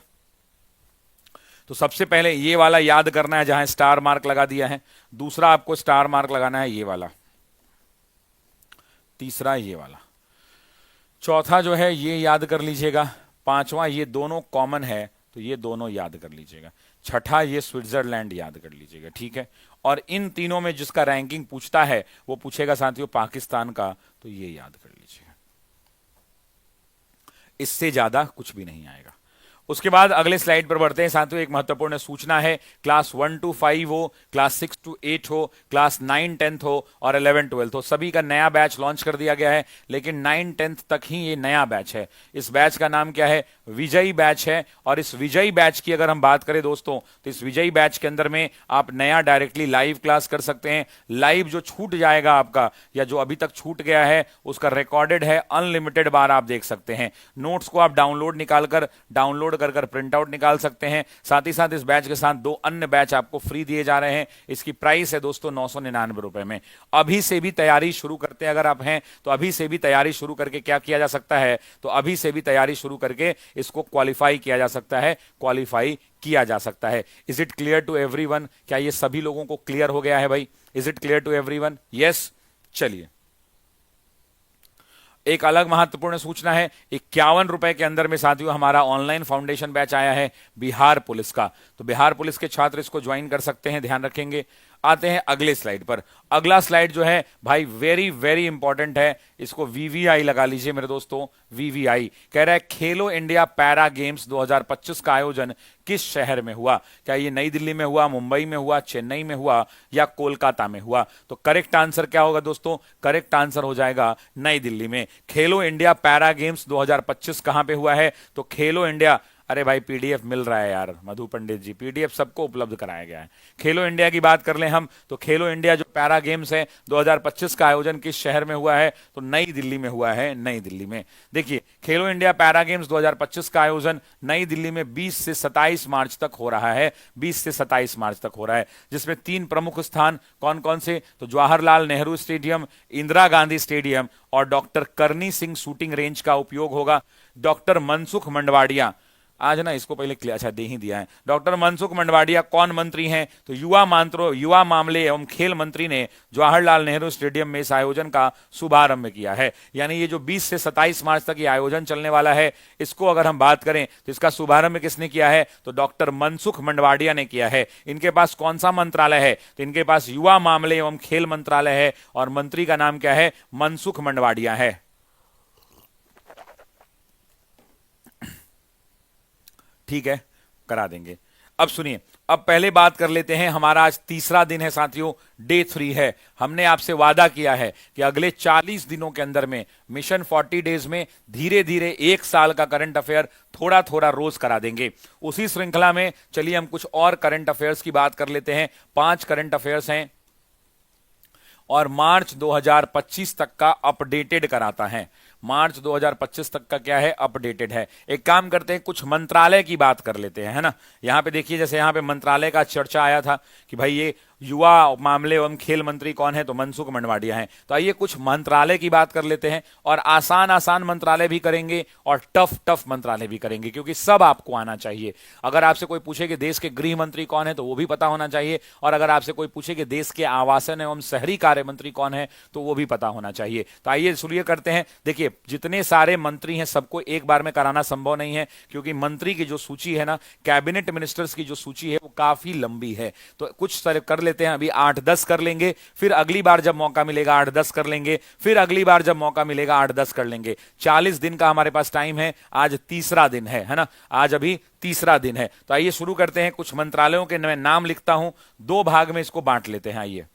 तो सबसे पहले ये वाला याद करना है जहां स्टार मार्क लगा दिया है। दूसरा आपको स्टार मार्क लगाना है ये वाला। तीसरा ये वाला। चौथा जो है ये याद कर लीजिएगा। पांचवा ये दोनों कॉमन है, तो ये दोनों याद कर लीजिएगा। छठा ये स्विट्जरलैंड याद कर लीजिएगा, ठीक है? और इन तीनों में जिसका रैंकिंग पूछता है वो पूछेगा साथियों पाकिस्तान का, तो ये याद कर लीजिएगा। इससे ज्यादा कुछ भी नहीं आएगा। उसके बाद अगले स्लाइड पर बढ़ते हैं साथियों। एक महत्वपूर्ण सूचना है, क्लास 1 to 5 हो, क्लास 6 to 8 हो, क्लास 9 10th हो और 11 12th हो, सभी का नया बैच लॉन्च कर दिया गया है। लेकिन 9 10th तक ही ये नया बैच है। इस बैच का नाम क्या है? विजयी बैच है। और इस विजयी बैच की अगर हम बात करें दोस्तों, तो इस विजयी बैच के अंदर में आप नया डायरेक्टली लाइव क्लास कर सकते हैं। लाइव जो छूट जाएगा आपका, या जो अभी तक छूट गया है, उसका रिकॉर्डेड है, अनलिमिटेड बार आप देख सकते हैं। नोट्स को आप डाउनलोड कर प्रिंट आउट निकाल सकते हैं। साथ ही साथ इस बैच के साथ 2 अन्य बैच आपको फ्री दिए जा रहे हैं। इसकी प्राइस है दोस्तों 999 रुपए में। अभी से भी तैयारी शुरू करते हैं अगर आप हैं तो। अभी से भी तैयारी शुरू करके क्या किया जा सकता है? तो अभी से भी तैयारी शुरू करके इसको क्वालिफाई किया जा सकता है, क्वालिफाई किया जा सकता है। Is it clear to everyone? क्या ये सभी लोगों को क्लियर हो गया है भाई? Is it clear to everyone? Yes. चलिए, एक अलग महत्वपूर्ण सूचना है, 51 रुपए के अंदर में साथियों हमारा ऑनलाइन फाउंडेशन बैच आया है बिहार पुलिस का। तो बिहार पुलिस के छात्र इसको ज्वाइन कर सकते हैं, ध्यान रखेंगे। आते हैं अगले स्लाइड पर। अगला स्लाइड जो है भाई वेरी वेरी इंपॉर्टेंट है, इसको वीवीआई लगा लीजिए मेरे दोस्तों। वीवीआई कह रहा है खेलो इंडिया पैरा गेम्स 2025 का आयोजन किस शहर में हुआ? क्या ये नई दिल्ली में हुआ, मुंबई में हुआ, चेन्नई में हुआ या कोलकाता में हुआ? तो करेक्ट आंसर क्या होगा दोस्तों? करेक्ट आंसर हो जाएगा नई दिल्ली में। खेलो इंडिया पैरा गेम्स 2025 कहां पे हुआ है? तो खेलो इंडिया, अरे भाई पीडीएफ मिल रहा है यार मधु पंडित जी, पीडीएफ सबको उपलब्ध कराया गया है। खेलो इंडिया की बात कर लें हम, तो खेलो इंडिया जो पैरा गेम्स है 2025 का आयोजन किस शहर में हुआ है? तो नई दिल्ली में हुआ है, नई दिल्ली में। देखिए, खेलो इंडिया पैरा गेम्स 2025 का आयोजन नई दिल्ली में 20 से 27 मार्च तक हो रहा है। 20 से 27 मार्च तक हो रहा है, जिसमें 3 प्रमुख स्थान कौन कौन से? तो जवाहरलाल नेहरू स्टेडियम, इंदिरा गांधी स्टेडियम और डॉक्टर करनी सिंह शूटिंग रेंज का उपयोग होगा। डॉक्टर मनसुख मंडवाडिया, आज ना इसको पहले अच्छा दे ही दिया है। डॉक्टर मनसुख मंडवाडिया कौन मंत्री हैं? तो युवा मामले एवं खेल मंत्री ने जवाहरलाल नेहरू स्टेडियम में इस आयोजन का शुभारंभ किया है। यानी ये जो 20 से 27 मार्च तक ये आयोजन चलने वाला है, इसको अगर हम बात करें तो इसका शुभारंभ किसने किया है? तो डॉक्टर मनसुख मंडवाडिया ने किया है। इनके पास कौन सा मंत्रालय है? तो इनके पास युवा मामले एवं खेल मंत्रालय है और मंत्री का नाम क्या है? मनसुख मंडवाडिया है। ठीक है, करा देंगे। अब सुनिए, अब पहले बात कर लेते हैं, हमारा आज तीसरा दिन है साथियों, डे 3 है। हमने आपसे वादा किया है कि अगले 40 दिनों के अंदर में मिशन 40 डेज में धीरे धीरे 1 साल का करंट अफेयर थोड़ा थोड़ा रोज करा देंगे। उसी श्रृंखला में चलिए हम कुछ और करंट अफेयर्स की बात कर लेते हैं। 5 करंट अफेयर्स हैं और मार्च 2025 तक का अपडेटेड कराता है। मार्च 2025 तक का क्या है? अपडेटेड है। एक काम करते हैं, कुछ मंत्रालय की बात कर लेते हैं, है ना। यहां पे देखिए, जैसे यहां पे मंत्रालय का चर्चा आया था कि भाई ये युवा मामले एवं खेल मंत्री कौन है? तो मनसुख मंडवाडिया हैं। तो आइए कुछ मंत्रालय की बात कर लेते हैं, और आसान आसान मंत्रालय भी करेंगे और टफ टफ मंत्रालय भी करेंगे, क्योंकि सब आपको आना चाहिए। अगर आपसे कोई पूछे कि देश के गृह मंत्री कौन है, तो वो भी पता होना चाहिए। और अगर आपसे कोई पूछे कि देश के आवासन एवं शहरी कार्य मंत्री कौन है, तो वो भी पता होना चाहिए। तो आइए शुरू करते हैं। देखिए, जितने सारे मंत्री हैं सबको एक बार में कराना संभव नहीं है, क्योंकि मंत्री की जो सूची है ना, कैबिनेट मिनिस्टर्स की जो सूची है वो काफी लंबी है। तो कुछ कर लेते हैं, अभी 8-10 कर लेंगे, फिर अगली बार जब मौका मिलेगा 8-10 कर लेंगे, फिर अगली बार जब मौका मिलेगा 8-10 कर लेंगे। 40 दिन का हमारे पास टाइम है। आज तीसरा दिन है ना, आज अभी तीसरा दिन है। तो आइए शुरू करते हैं। कुछ मंत्रालयों के मैं नाम लिखता हूं, 2 भाग में इसको बांट लेते हैं। आइए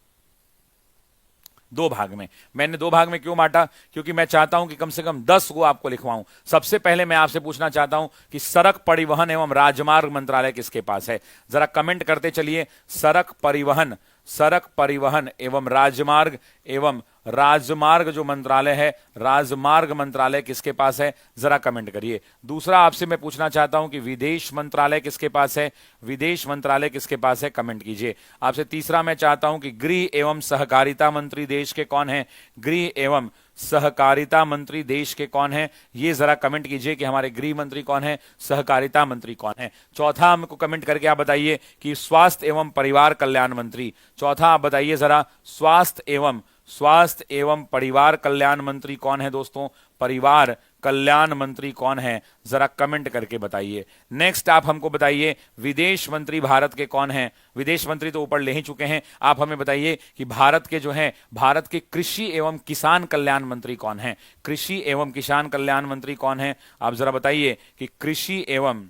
2 भाग में। मैंने 2 भाग में क्यों बांटा? क्योंकि मैं चाहता हूं कि कम से कम 10 को आपको लिखवाऊं। सबसे पहले मैं आपसे पूछना चाहता हूं कि सड़क परिवहन एवं राजमार्ग मंत्रालय किसके पास है? जरा कमेंट करते चलिए। सड़क परिवहन एवं राजमार्ग जो मंत्रालय है, राजमार्ग मंत्रालय किसके पास है? जरा कमेंट करिए। दूसरा आपसे मैं पूछना चाहता हूं कि विदेश मंत्रालय किसके पास है? विदेश मंत्रालय किसके पास है? कमेंट कीजिए। आपसे तीसरा मैं चाहता हूं कि गृह एवं सहकारिता मंत्री देश के कौन है? गृह एवं सहकारिता मंत्री देश के कौन है? ये जरा कमेंट कीजिए कि हमारे गृह मंत्री कौन है, सहकारिता मंत्री कौन है। चौथा हमको कमेंट करके आप बताइए कि स्वास्थ्य एवं परिवार कल्याण मंत्री। चौथा आप बताइए जरा, स्वास्थ्य एवं परिवार कल्याण मंत्री कौन है दोस्तों? परिवार कल्याण मंत्री कौन है? जरा कमेंट करके बताइए। नेक्स्ट आप हमको बताइए, विदेश मंत्री भारत के कौन है? विदेश मंत्री तो ऊपर ले ही चुके हैं। आप हमें बताइए कि भारत के जो हैं, भारत के कृषि एवं किसान कल्याण मंत्री कौन है? कृषि एवं किसान कल्याण मंत्री कौन है? आप जरा बताइए कि कृषि एवं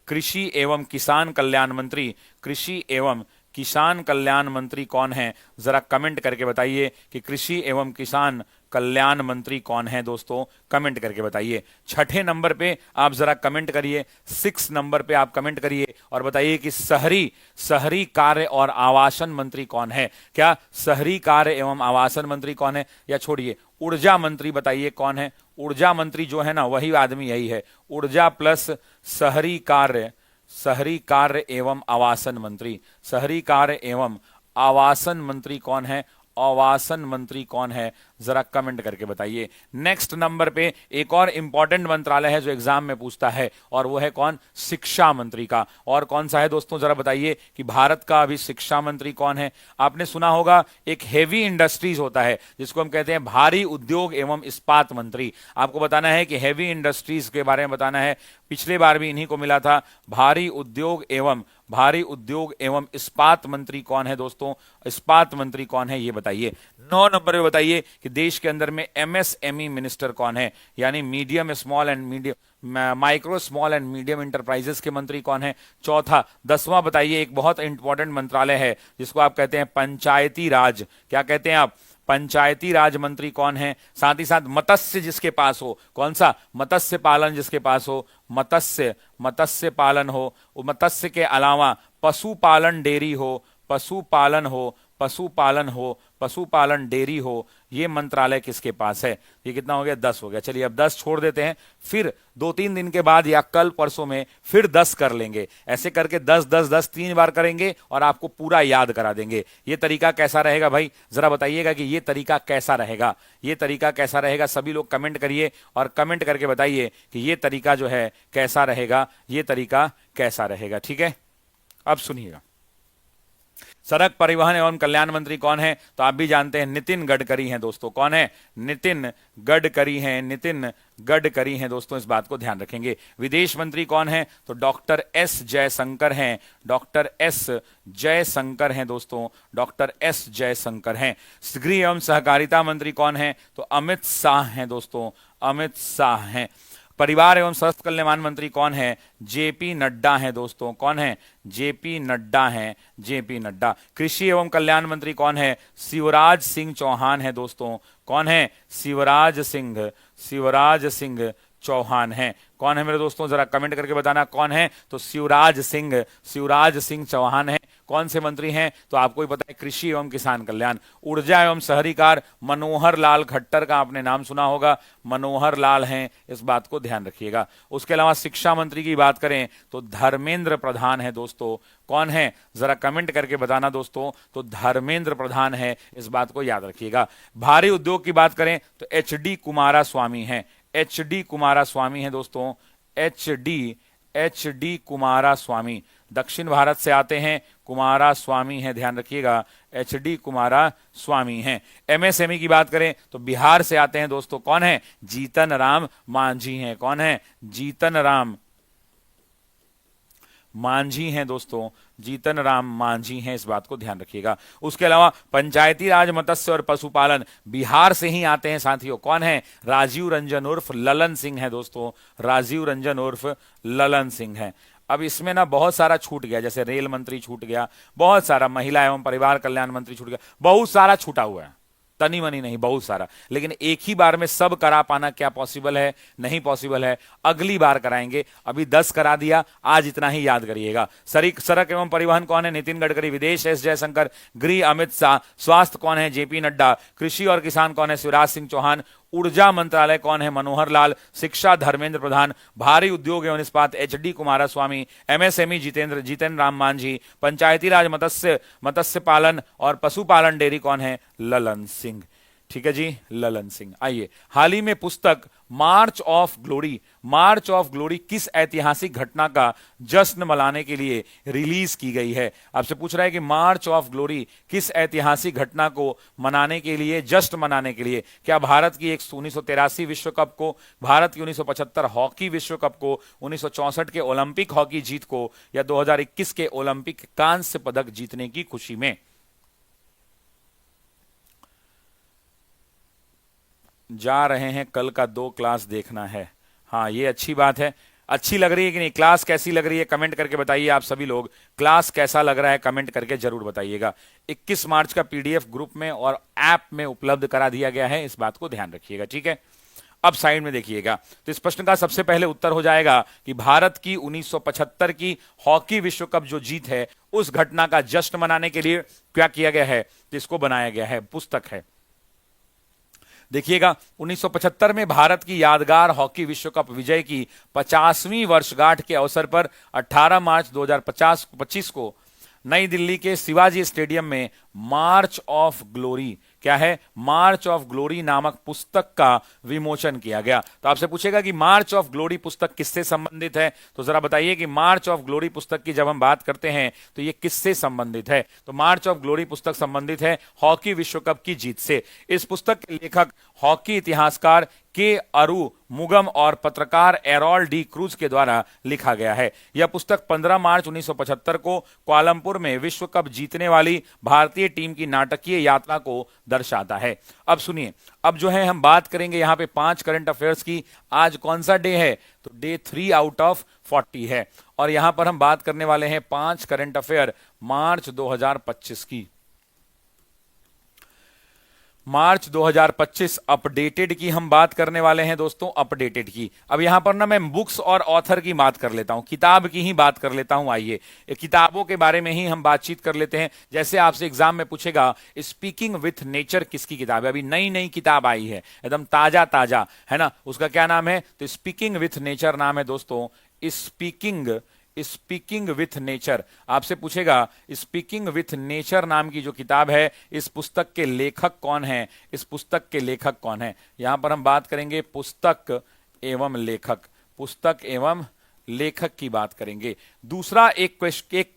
कृषि एवं किसान कल्याण मंत्री, कृषि एवं किसान कल्याण मंत्री कौन है? जरा कमेंट करके बताइए कि कृषि एवं किसान कल्याण मंत्री कौन है दोस्तों, कमेंट करके बताइए। छठे नंबर पे आप जरा कमेंट करिए, 6 नंबर पे आप कमेंट करिए और बताइए कि शहरी शहरी कार्य और आवासन मंत्री कौन है। क्या शहरी कार्य एवं आवासन मंत्री कौन है? या छोड़िए, ऊर्जा मंत्री बताइए कौन है। ऊर्जा मंत्री जो है ना, वही आदमी यही है, ऊर्जा प्लस शहरी कार्य, शहरी कार्य एवं आवासन मंत्री। शहरी कार्य एवं आवासन मंत्री कौन है? आवासन मंत्री कौन है? जरा कमेंट करके बताइए। नेक्स्ट नंबर पे एक और इंपॉर्टेंट मंत्रालय है जो एग्जाम में पूछता है, और वो है कौन? शिक्षा मंत्री का। और कौन सा है दोस्तों, जरा बताइए कि भारत का अभी शिक्षा मंत्री कौन है? आपने सुना होगा एक हेवी इंडस्ट्रीज होता है जिसको हम कहते हैं भारी उद्योग एवं इस्पात मंत्री। आपको बताना है कि हेवी इंडस्ट्रीज के बारे में बताना है, पिछले बार भी इन्हीं को मिला था। भारी उद्योग एवं इस्पात मंत्री कौन है दोस्तों? इस्पात मंत्री कौन है ये बताइए। 9 नंबर पे बताइए कि देश के अंदर में एमएसएमई मिनिस्टर कौन है, यानी medium small and medium micro small and medium enterprises के मंत्री कौन है? चौथा। 10वां बताइए, एक बहुत इंपॉर्टेंट मंत्रालय है जिसको आप कहते हैं पंचायती राज। क्या कहते हैं आप? पंचायती राज मंत्री कौन है? साथ ही साथ मत्स्य जिसके पास हो, कौन सा? मत्स्य पालन जिसके पास हो, मत्स्य पालन हो, मत्स्य के अलावा पशुपालन डेयरी हो, पशुपालन डेयरी हो, ये मंत्रालय किसके पास है? ये कितना हो गया? 10 हो गया। चलिए अब 10 छोड़ देते हैं, फिर 2-3 दिन के बाद या कल परसों में फिर 10 कर लेंगे। ऐसे करके 10-10-10 3 बार करेंगे और आपको पूरा याद करा देंगे। ये तरीका कैसा रहेगा भाई, जरा बताइएगा कि ये तरीका कैसा रहेगा, ये तरीका कैसा रहेगा। सभी लोग कमेंट करिए और कमेंट करके बताइए कि ये तरीका जो है कैसा रहेगा, ये तरीका कैसा रहेगा। ठीक है, अब सुनिएगा। सड़क परिवहन एवं कल्याण मंत्री कौन है? तो आप भी जानते हैं, नितिन गडकरी हैं दोस्तों। कौन है? नितिन गडकरी हैं, नितिन गडकरी हैं दोस्तों, इस बात को ध्यान रखेंगे। विदेश मंत्री कौन है? तो डॉक्टर एस जयशंकर हैं, डॉक्टर एस जयशंकर हैं दोस्तों, डॉक्टर एस जयशंकर हैं। गृह एवं सहकारिता मंत्री कौन है? तो अमित शाह हैं दोस्तों, अमित शाह हैं। परिवार एवं स्वास्थ्य कल्याण मंत्री कौन है? जेपी नड्डा हैं दोस्तों। कौन है? जेपी नड्डा हैं, जेपी नड्डा। कृषि एवं कल्याण मंत्री कौन है? शिवराज सिंह चौहान है दोस्तों। कौन है? शिवराज सिंह चौहान है। कौन है मेरे दोस्तों, जरा कमेंट करके बताना कौन है? तो शिवराज सिंह चौहान है। कौन से मंत्री हैं? तो आपको ही पता है, कृषि एवं किसान कल्याण। ऊर्जा एवं शहरी कार्य मनोहर लाल खट्टर का आपने नाम सुना होगा, मनोहर लाल हैं, इस बात को ध्यान रखिएगा। उसके अलावा शिक्षा मंत्री की बात करें तो धर्मेंद्र प्रधान है दोस्तों। कौन है? जरा कमेंट करके बताना दोस्तों। तो धर्मेंद्र प्रधान है, इस बात को याद रखिएगा। भारी उद्योग की बात करें तो एचडी कुमारास्वामी है, एचडी कुमारास्वामी है दोस्तों, एचडी कुमारास्वामी। दक्षिण भारत से आते हैं, कुमारास्वामी है, ध्यान रखिएगा, एचडी कुमारास्वामी हैं। एमएसएमई की बात करें तो बिहार से आते हैं दोस्तों। कौन है? जीतन राम मांझी हैं। कौन है? जीतन राम मांझी हैं दोस्तों, जीतन राम मांझी हैं, इस बात को ध्यान रखिएगा। उसके अलावा पंचायती राज, मत्स्य और पशुपालन बिहार से ही आते हैं साथियों। कौन है? राजीव रंजन उर्फ ललन सिंह है दोस्तों, राजीव रंजन उर्फ ललन सिंह है। अब इसमें ना बहुत सारा छूट गया, जैसे रेल मंत्री छूट गया, बहुत सारा महिला एवं परिवार कल्याण मंत्री छूट गया, बहुत सारा छूटा हुआ है, तनी मनी नहीं, बहुत सारा। लेकिन एक ही बार में सब करा पाना क्या पॉसिबल है? नहीं पॉसिबल है, अगली बार कराएंगे। अभी 10 करा दिया, आज इतना ही याद करिएगा। सड़क एवं परिवहन कौन है? नितिन गडकरी। विदेश एस जयशंकर। गृह अमित शाह। स्वास्थ्य कौन है? जेपी नड्डा। कृषि और किसान कौन है? शिवराज सिंह चौहान। ऊर्जा मंत्रालय कौन है? मनोहर लाल। शिक्षा धर्मेंद्र प्रधान। भारी उद्योग एवं इस्पात एचडी कुमारास्वामी। एमएसएमई जीतन राम मांझी। पंचायती राज, मत्स्य पालन और पशुपालन डेयरी कौन है? ललन सिंह। ठीक है जी, ललन सिंह। आइए, हाल ही में पुस्तक मार्च ऑफ ग्लोरी किस ऐतिहासिक घटना का जश्न मनाने के लिए रिलीज की गई है? आपसे पूछ रहा है कि मार्च ऑफ ग्लोरी किस ऐतिहासिक घटना को मनाने के लिए, जश्न मनाने के लिए? क्या भारत की 1983 विश्व कप को, भारत की 1975 हॉकी विश्व कप को, 1964 के ओलंपिक हॉकी जीत को, या 2021 के ओलंपिक कांस्य पदक जीतने की खुशी में? जा रहे हैं, कल का 2 क्लास देखना है। हाँ, ये अच्छी बात है। अच्छी लग रही है कि नहीं, क्लास कैसी लग रही है कमेंट करके बताइए। आप सभी लोग क्लास कैसा लग रहा है कमेंट करके जरूर बताइएगा। 21 मार्च का पीडीएफ ग्रुप में और ऐप में उपलब्ध करा दिया गया है, इस बात को ध्यान रखिएगा, ठीक है। अब साइड में देखिएगा, तो इस प्रश्न का सबसे पहले उत्तर हो जाएगा कि भारत की 1975 की हॉकी विश्व कप जो जीत है, उस घटना का जश्न मनाने के लिए क्या किया गया है, तो इसको बनाया गया है, पुस्तक है। देखिएगा 1975 में भारत की यादगार हॉकी विश्व कप विजय की 50वीं वर्षगांठ के अवसर पर 18 मार्च 2025 को नई दिल्ली के शिवाजी स्टेडियम में मार्च ऑफ ग्लोरी, क्या है, मार्च ऑफ ग्लोरी नामक पुस्तक का विमोचन किया गया। तो आपसे पूछेगा कि मार्च ऑफ ग्लोरी पुस्तक किससे संबंधित है, तो जरा बताइए कि मार्च ऑफ ग्लोरी पुस्तक की जब हम बात करते हैं तो ये किससे संबंधित है। तो मार्च ऑफ ग्लोरी पुस्तक संबंधित है हॉकी विश्व कप की जीत से। इस पुस्तक के लेखक हॉकी इतिहासकार के अरु मुगम और पत्रकार एरोल डी क्रूज के द्वारा लिखा गया है। यह पुस्तक 15 मार्च 1975 को कुआलालंपुर में विश्व कप जीतने वाली भारतीय टीम की नाटकीय यात्रा को दर्शाता है। अब सुनिए, अब जो है हम बात करेंगे यहाँ पे 5 करंट अफेयर्स की। आज कौन सा डे है, तो डे 3 आउट ऑफ 40 है, और यहां पर हम बात करने वाले हैं 5 करंट अफेयर मार्च 2025 की। मार्च 2025 अपडेटेड की हम बात करने वाले हैं दोस्तों, अपडेटेड की। अब यहां पर ना मैं बुक्स और ऑथर की बात कर लेता हूं, किताब की ही बात कर लेता हूं। आइए किताबों के बारे में ही हम बातचीत कर लेते हैं। जैसे आपसे एग्जाम में पूछेगा स्पीकिंग विथ नेचर किसकी किताब है, अभी नई नई किताब आई है, एकदम ताजा ताजा है ना, उसका क्या नाम है, तो स्पीकिंग विथ नेचर नाम है दोस्तों, स्पीकिंग विथ नेचर। आपसे पूछेगा स्पीकिंग विथ नेचर नाम की जो किताब है, इस पुस्तक के लेखक कौन है, इस पुस्तक के लेखक कौन है। यहां पर हम बात करेंगे पुस्तक एवं लेखक, पुस्तक एवं लेखक की बात करेंगे। दूसरा एक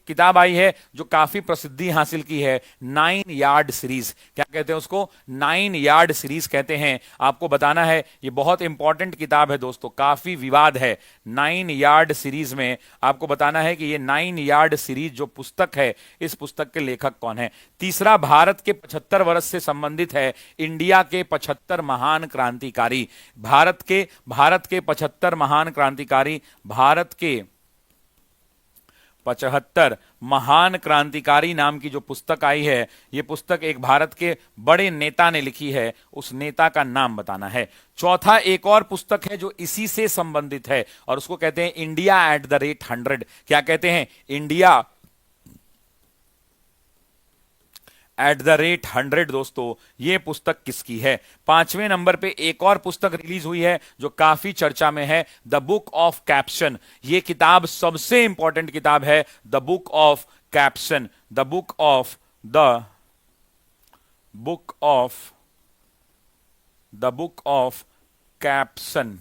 किताब आई है जो काफी प्रसिद्धि हासिल की है, 9 यार्ड सीरीज। क्या कहते हैं उसको, 9 यार्ड सीरीज कहते हैं। आपको बताना है, ये बहुत इंपॉर्टेंट किताब है दोस्तों, काफी विवाद है। 9 यार्ड सीरीज में आपको बताना है कि ये 9 यार्ड सीरीज जो पुस्तक है, इस पुस्तक के लेखक कौन है। तीसरा, भारत के 75 वर्ष से संबंधित है, इंडिया के 75 महान क्रांतिकारी। भारत के 75 महान क्रांतिकारी, भारत के 75 महान क्रांतिकारी नाम की जो पुस्तक आई है, यह पुस्तक एक भारत के बड़े नेता ने लिखी है, उस नेता का नाम बताना है। चौथा, एक और पुस्तक है जो इसी से संबंधित है और उसको कहते हैं इंडिया एट द रेट 100। क्या कहते हैं, इंडिया एट द रेट 100 दोस्तों, यह पुस्तक किसकी है। 5वें नंबर पे एक और पुस्तक रिलीज हुई है जो काफी चर्चा में है, द बुक ऑफ कैप्शन। यह किताब सबसे इंपॉर्टेंट किताब है, the book of caption, the book of caption.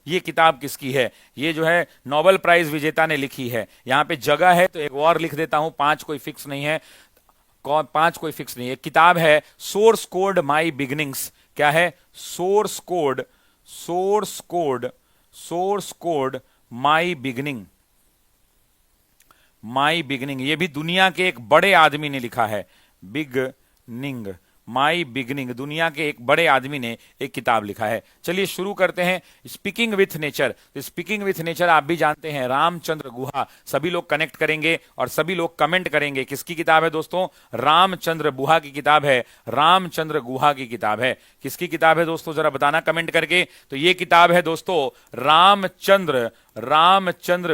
ये किताब किसकी है, ये जो है नोबेल प्राइज विजेता ने लिखी है। यहां पे जगह है तो एक और लिख देता हूं, 5 कोई फिक्स नहीं है, 5 कोई फिक्स नहीं है। किताब है सोर्स कोड माई बिगिनिंग्स। क्या है, सोर्स कोड माई बिगिनिंग। ये भी दुनिया के एक बड़े आदमी ने लिखा है, बिगनिंग, माई बिगनिंग, दुनिया के एक बड़े आदमी ने एक किताब लिखा है। चलिए शुरू करते हैं, speaking with nature. Speaking with nature आप भी जानते हैं, रामचंद्र गुहा। सभी लोग कनेक्ट करेंगे और सभी लोग कमेंट करेंगे, किसकी किताब है दोस्तों, रामचंद्र गुहा की किताब है, रामचंद्र गुहा की किताब है। किसकी किताब है दोस्तों, जरा बताना कमेंट करके। तो ये किताब है दोस्तों रामचंद्र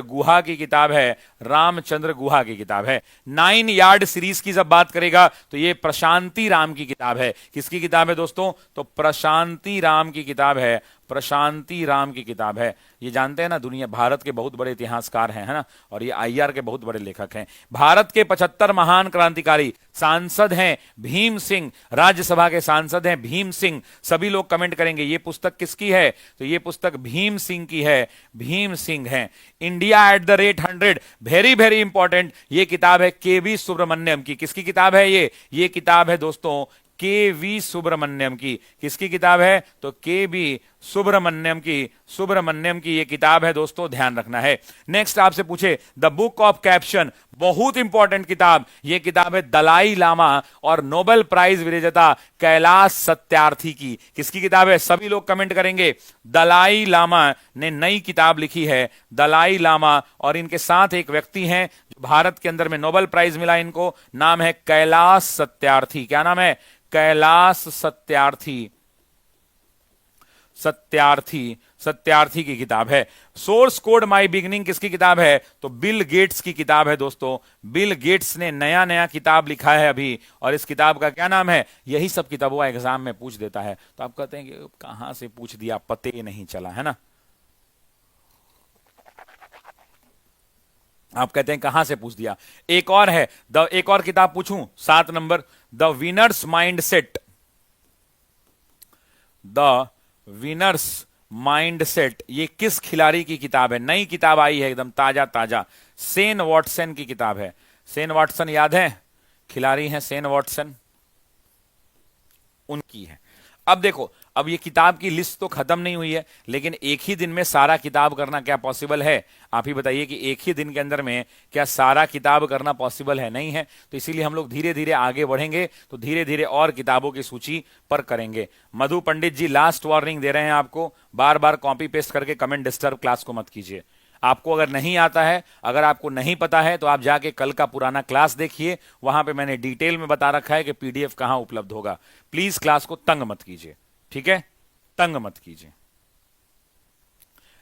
गुहा की किताब है, रामचंद्र गुहा की किताब है। 9 यार्ड सीरीज की जब बात करेगा तो ये प्रशांति राम की किताब है। किसकी किताब है दोस्तों, तो प्रशांति राम की किताब है, प्रशांति राम की किताब है। ये जानते हैं ना, दुनिया भारत के बहुत बड़े इतिहासकार हैं, है ना, और ये आईआर के बहुत बड़े लेखक हैं। भारत के 75 महान क्रांतिकारी, सांसद हैं भीम सिंह, राज्यसभा के सांसद हैं भीम सिंह। सभी लोग कमेंट करेंगे ये पुस्तक किसकी है, तो ये पुस्तक भीम सिंह की है, भीम सिंह है। India at the rate 100, very very important, ये किताब है केवी सुब्रमण्यम की। किसकी किताब है ये किताब है दोस्तों के वी सुब्रमण्यम की। किसकी किताब है? तो के वी सुब्रमण्यम की ये किताब है दोस्तों, ध्यान रखना है। नेक्स्ट आपसे पूछे द बुक ऑफ कैप्शन, बहुत इंपॉर्टेंट किताब, ये किताब है दलाई लामा और नोबेल प्राइज विजेता कैलाश सत्यार्थी की। किसकी किताब है? सभी लोग कमेंट करेंगे। दलाई लामा ने नई किताब लिखी है, दलाई लामा, और इनके साथ एक व्यक्ति हैं जो भारत के अंदर में नोबेल प्राइज मिला इनको, नाम है कैलाश सत्यार्थी। क्या नाम है? कैलाश सत्यार्थी की किताब है। सोर्स कोड माई बिगनिंग किसकी किताब है? तो बिल गेट्स की किताब है दोस्तों। बिल गेट्स ने नया नया किताब लिखा है अभी, और इस किताब का क्या नाम है? यही सब किताबों एग्जाम में पूछ देता है, तो आप कहते हैं कि कहां से पूछ दिया, पते नहीं चला, है ना? आप कहते हैं कहां से पूछ दिया। एक और है, एक और किताब पूछूं, 7 number, the winners mindset. The winners mindset, ये किस खिलाड़ी की किताब है? नई किताब आई है, एकदम ताजा ताजा, शेन वॉटसन की किताब है। शेन वॉटसन याद है, खिलाड़ी हैं शेन वॉटसन, उनकी है। अब देखो, अब ये किताब की लिस्ट तो खत्म नहीं हुई है, लेकिन एक ही दिन में सारा किताब करना क्या पॉसिबल है? आप ही बताइए कि एक ही दिन के अंदर में क्या सारा किताब करना पॉसिबल है? नहीं है। तो इसीलिए हम लोग धीरे धीरे आगे बढ़ेंगे, तो धीरे धीरे और किताबों की सूची पर करेंगे। मधु पंडित जी लास्ट वार्निंग दे रहे हैं आपको, बार बार कॉपी पेस्ट करके कमेंट डिस्टर्ब क्लास को मत कीजिए। आपको अगर नहीं आता है, अगर आपको नहीं पता है, तो आप जाके कल का पुराना क्लास देखिए, वहां पे मैंने डिटेल में बता रखा है कि पीडीएफ कहां उपलब्ध होगा। प्लीज क्लास को तंग मत कीजिए, ठीक है? तंग मत कीजिए।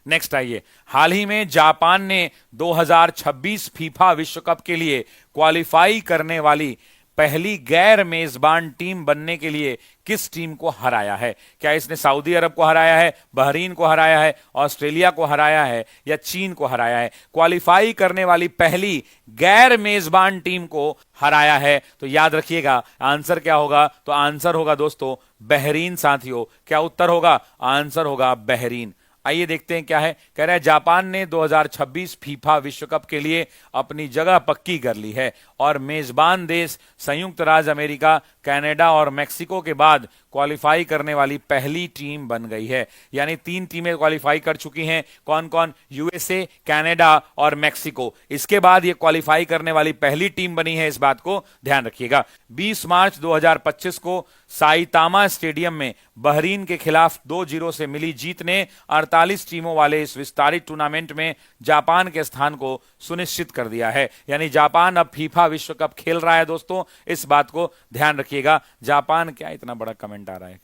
नेक्स्ट आइए, हाल ही में जापान ने 2026 फीफा विश्व कप के लिए क्वालिफाई करने वाली पहली गैर मेजबान टीम बनने के लिए किस टीम को हराया है? क्या इसने सऊदी अरब को हराया है, बहरीन को हराया है, ऑस्ट्रेलिया को हराया है, या चीन को हराया है? क्वालिफाई करने वाली पहली गैर मेजबान टीम को हराया है। तो याद रखिएगा आंसर क्या होगा? तो आंसर होगा दोस्तों बहरीन साथियों। क्या उत्तर होगा? आंसर होगा बहरीन। आइए देखते हैं क्या है। कह रहा है जापान ने 2026 फीफा विश्व कप के लिए अपनी जगह पक्की कर ली है और मेजबान देश संयुक्त राज्य अमेरिका, कनाडा और मेक्सिको के बाद क्वालिफाई करने वाली पहली टीम बन गई है। यानी 3 टीमें क्वालिफाई कर चुकी हैं। कौन कौन? यूएसए, कनाडा और मेक्सिको। इसके बाद ये क्वालिफाई करने वाली पहली टीम बनी है, इस बात को ध्यान रखिएगा। 20 मार्च 2025 को साइतामा स्टेडियम में बहरीन के खिलाफ 2-0 से मिली जीत ने 48 टीमों वाले इस विस्तारित टूर्नामेंट में जापान के स्थान को सुनिश्चित कर दिया है। यानी जापान अब फीफा विश्व कप खेल रहा है दोस्तों, इस बात को ध्यान रखिएगा। जापान, क्या इतना बड़ा कमेंट आ रहा है?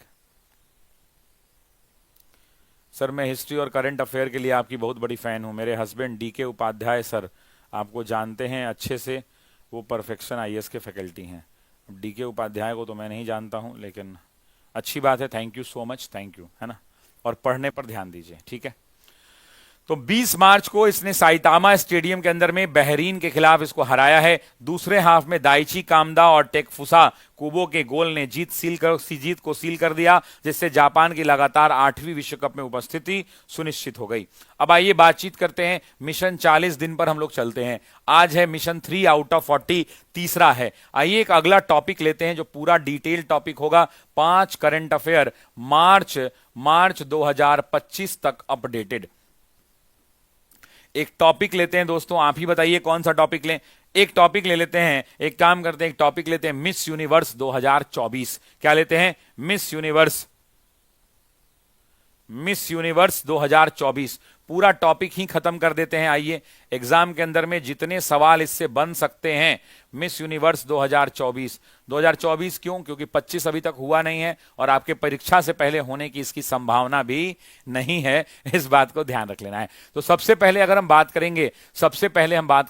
सर मैं हिस्ट्री और करंट अफेयर के लिए आपकी बहुत बड़ी फैन हूं। मेरे हस्बैंड डीके उपाध्याय सर, आपको जानते हैं अच्छे से, वो परफेक्शन आईएएस के फैकल्टी हैं। अब डीके उपाध्याय को तो मैं नहीं जानता हूं, लेकिन अच्छी बात है, thank you so much, thank you, है ना? और पढ़ने पर ध्यान दीजिए, ठीक है? तो 20 मार्च को इसने साइतामा स्टेडियम के अंदर में बहरीन के खिलाफ इसको हराया है। दूसरे हाफ में दाइची कामदा और टेकफुसा कुबो के गोल ने जीत को सील कर दिया, जिससे जापान की लगातार 8वीं विश्व कप में उपस्थिति सुनिश्चित हो गई। अब आइए बातचीत करते हैं। मिशन 40 दिन पर हम लोग चलते हैं। आज है मिशन 3 आउट ऑफ 40, तीसरा है। आइए एक अगला टॉपिक लेते हैं जो पूरा डिटेल टॉपिक होगा। 5 करंट अफेयर मार्च 2025 तक अपडेटेड। एक टॉपिक लेते हैं दोस्तों, आप ही बताइए कौन सा टॉपिक लें। एक टॉपिक ले लेते हैं, एक काम करते हैं, एक टॉपिक लेते हैं मिस यूनिवर्स 2024। क्या लेते हैं? Miss universe 2024। पूरा टॉपिक ही खत्म कर देते हैं। आइए, एग्जाम के अंदर में जितने सवाल इससे बन सकते हैं, मिस यूनिवर्स 2024 क्यों? क्योंकि 25 अभी तक हुआ नहीं है और आपके परीक्षा से पहले होने की इसकी संभावना भी नहीं है, इस बात को ध्यान रख लेना है। तो सबसे पहले अगर हम बात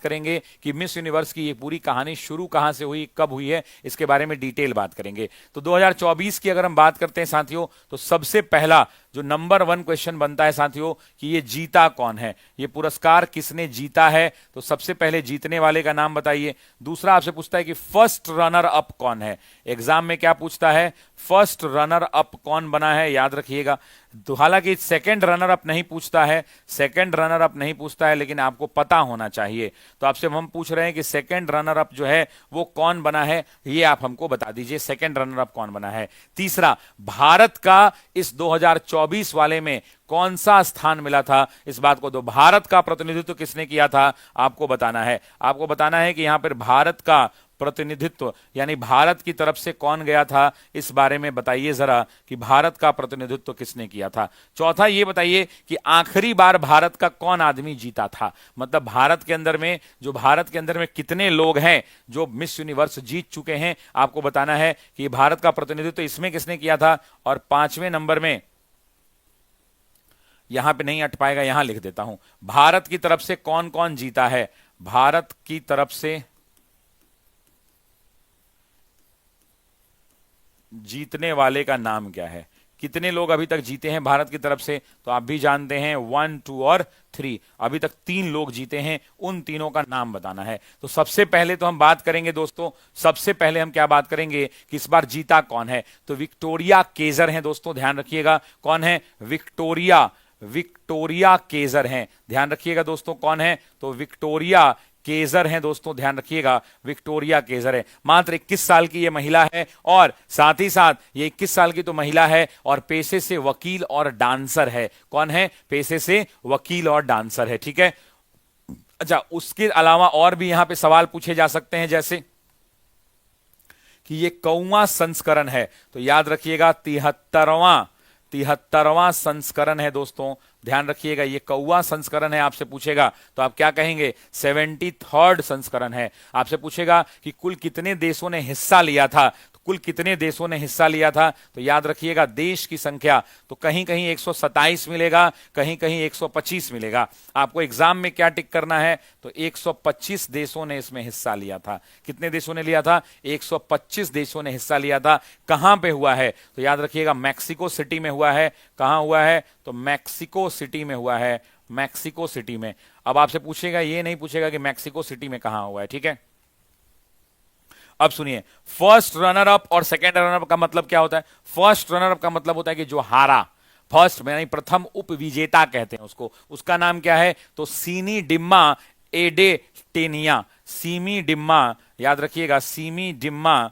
करेंगे कि मिस यूनिवर्स की ये पूरी कहानी शुरू कहां से हुई, कब हुई है, इसके बारे में डिटेल बात करेंगे। तो 2024 की अगर हम बात करते हैं साथियों, तो सबसे पहला जो नंबर 1 क्वेश्चन बनता है साथियों कि ये जीता कौन है, ये पुरस्कार किसने जीता है? तो सबसे पहले जीतने वाले का नाम बताइए। दूसरा आपसे पूछता है कि फर्स्ट रनर अप कौन है। एग्जाम में क्या पूछता है? फर्स्ट रनर अप कौन बना है, याद रखिएगा। तो हालांकि सेकंड रनर अप नहीं पूछता है, सेकंड रनर अप नहीं पूछता है, लेकिन आपको पता होना चाहिए। तो आपसे हम पूछ रहे हैं कि सेकंड रनर अप जो है वो कौन बना है, ये आप हमको बता दीजिए, सेकंड रनर अप कौन बना है। तीसरा, भारत का इस 2024 वाले में कौन सा स्थान मिला था, इस बात को दो। भारत का प्रतिनिधित्व किसने किया था, आपको बताना है। आपको बताना है कि यहां पर भारत का प्रतिनिधित्व यानी भारत की तरफ से कौन गया था, इस बारे में बताइए जरा कि भारत का प्रतिनिधित्व किसने किया था। चौथा, ये बताइए कि आखिरी बार भारत का कौन आदमी जीता था, मतलब भारत के अंदर में कितने लोग हैं जो मिस यूनिवर्स जीत चुके हैं, आपको बताना है कि भारत का प्रतिनिधित्व इसमें किसने किया था। और पांचवें नंबर में, यहां पे नहीं अट पाएगा, यहां लिख देता हूं, भारत की तरफ से कौन कौन जीता है, भारत की तरफ से जीतने वाले का नाम क्या है, कितने लोग अभी तक जीते हैं भारत की तरफ से, तो आप भी जानते हैं 1, 2 और 3, अभी तक 3 लोग जीते हैं, उन तीनों का नाम बताना है। तो सबसे पहले तो हम बात करेंगे दोस्तों, सबसे पहले हम क्या बात करेंगे कि इस बार जीता कौन है, तो विक्टोरिया केजर हैं दोस्तों, ध्यान रखिएगा कौन है, विक्टोरिया केजर हैं, ध्यान रखिएगा दोस्तों कौन है, तो विक्टोरिया केजर हैं दोस्तों, ध्यान रखिएगा विक्टोरिया केजर है। मात्र 21 साल की ये महिला है, और साथ ही साथ ये 21 साल की तो महिला है और पेशे से वकील और डांसर है। कौन है, पेशे से वकील और डांसर है, ठीक है। अच्छा, उसके अलावा और भी यहां पे सवाल पूछे जा सकते हैं, जैसे कि ये कौवा संस्करण है, तो याद रखिएगा 73वां संस्करण है दोस्तों, ध्यान रखिएगा ये कौवा संस्करण है। आपसे पूछेगा तो आप क्या कहेंगे, 73rd संस्करण है। आपसे पूछेगा कि कुल कितने देशों ने हिस्सा लिया था, तो कुल कितने देशों ने हिस्सा लिया था, तो याद रखिएगा देश की संख्या, तो कहीं कहीं 127 मिलेगा, कहीं कहीं 125 मिलेगा। आपको एग्जाम में क्या टिक करना है, तो 125 देशों ने इसमें हिस्सा लिया था। कितने देशों ने लिया था, 125 देशों ने हिस्सा लिया था। कहां पे हुआ है, तो याद रखिएगा मैक्सिको सिटी में हुआ है। कहां हुआ है, तो मैक्सिको सिटी में हुआ है, मैक्सिको सिटी में। अब आपसे पूछेगा, ये नहीं पूछेगा कि मैक्सिको सिटी में कहां हुआ है, ठीक है। अब सुनिए, फर्स्ट रनर अप और सेकेंड रनर अप का मतलब क्या होता है। फर्स्ट रनर अप का मतलब होता है कि जो हारा, फर्स्ट यानी प्रथम उपविजेता कहते हैं उसको, उसका नाम क्या है, तो सीनी डिम्मा एडेटेनिया, सीमी डिम्मा, याद रखिएगा सीमी डिम्मा,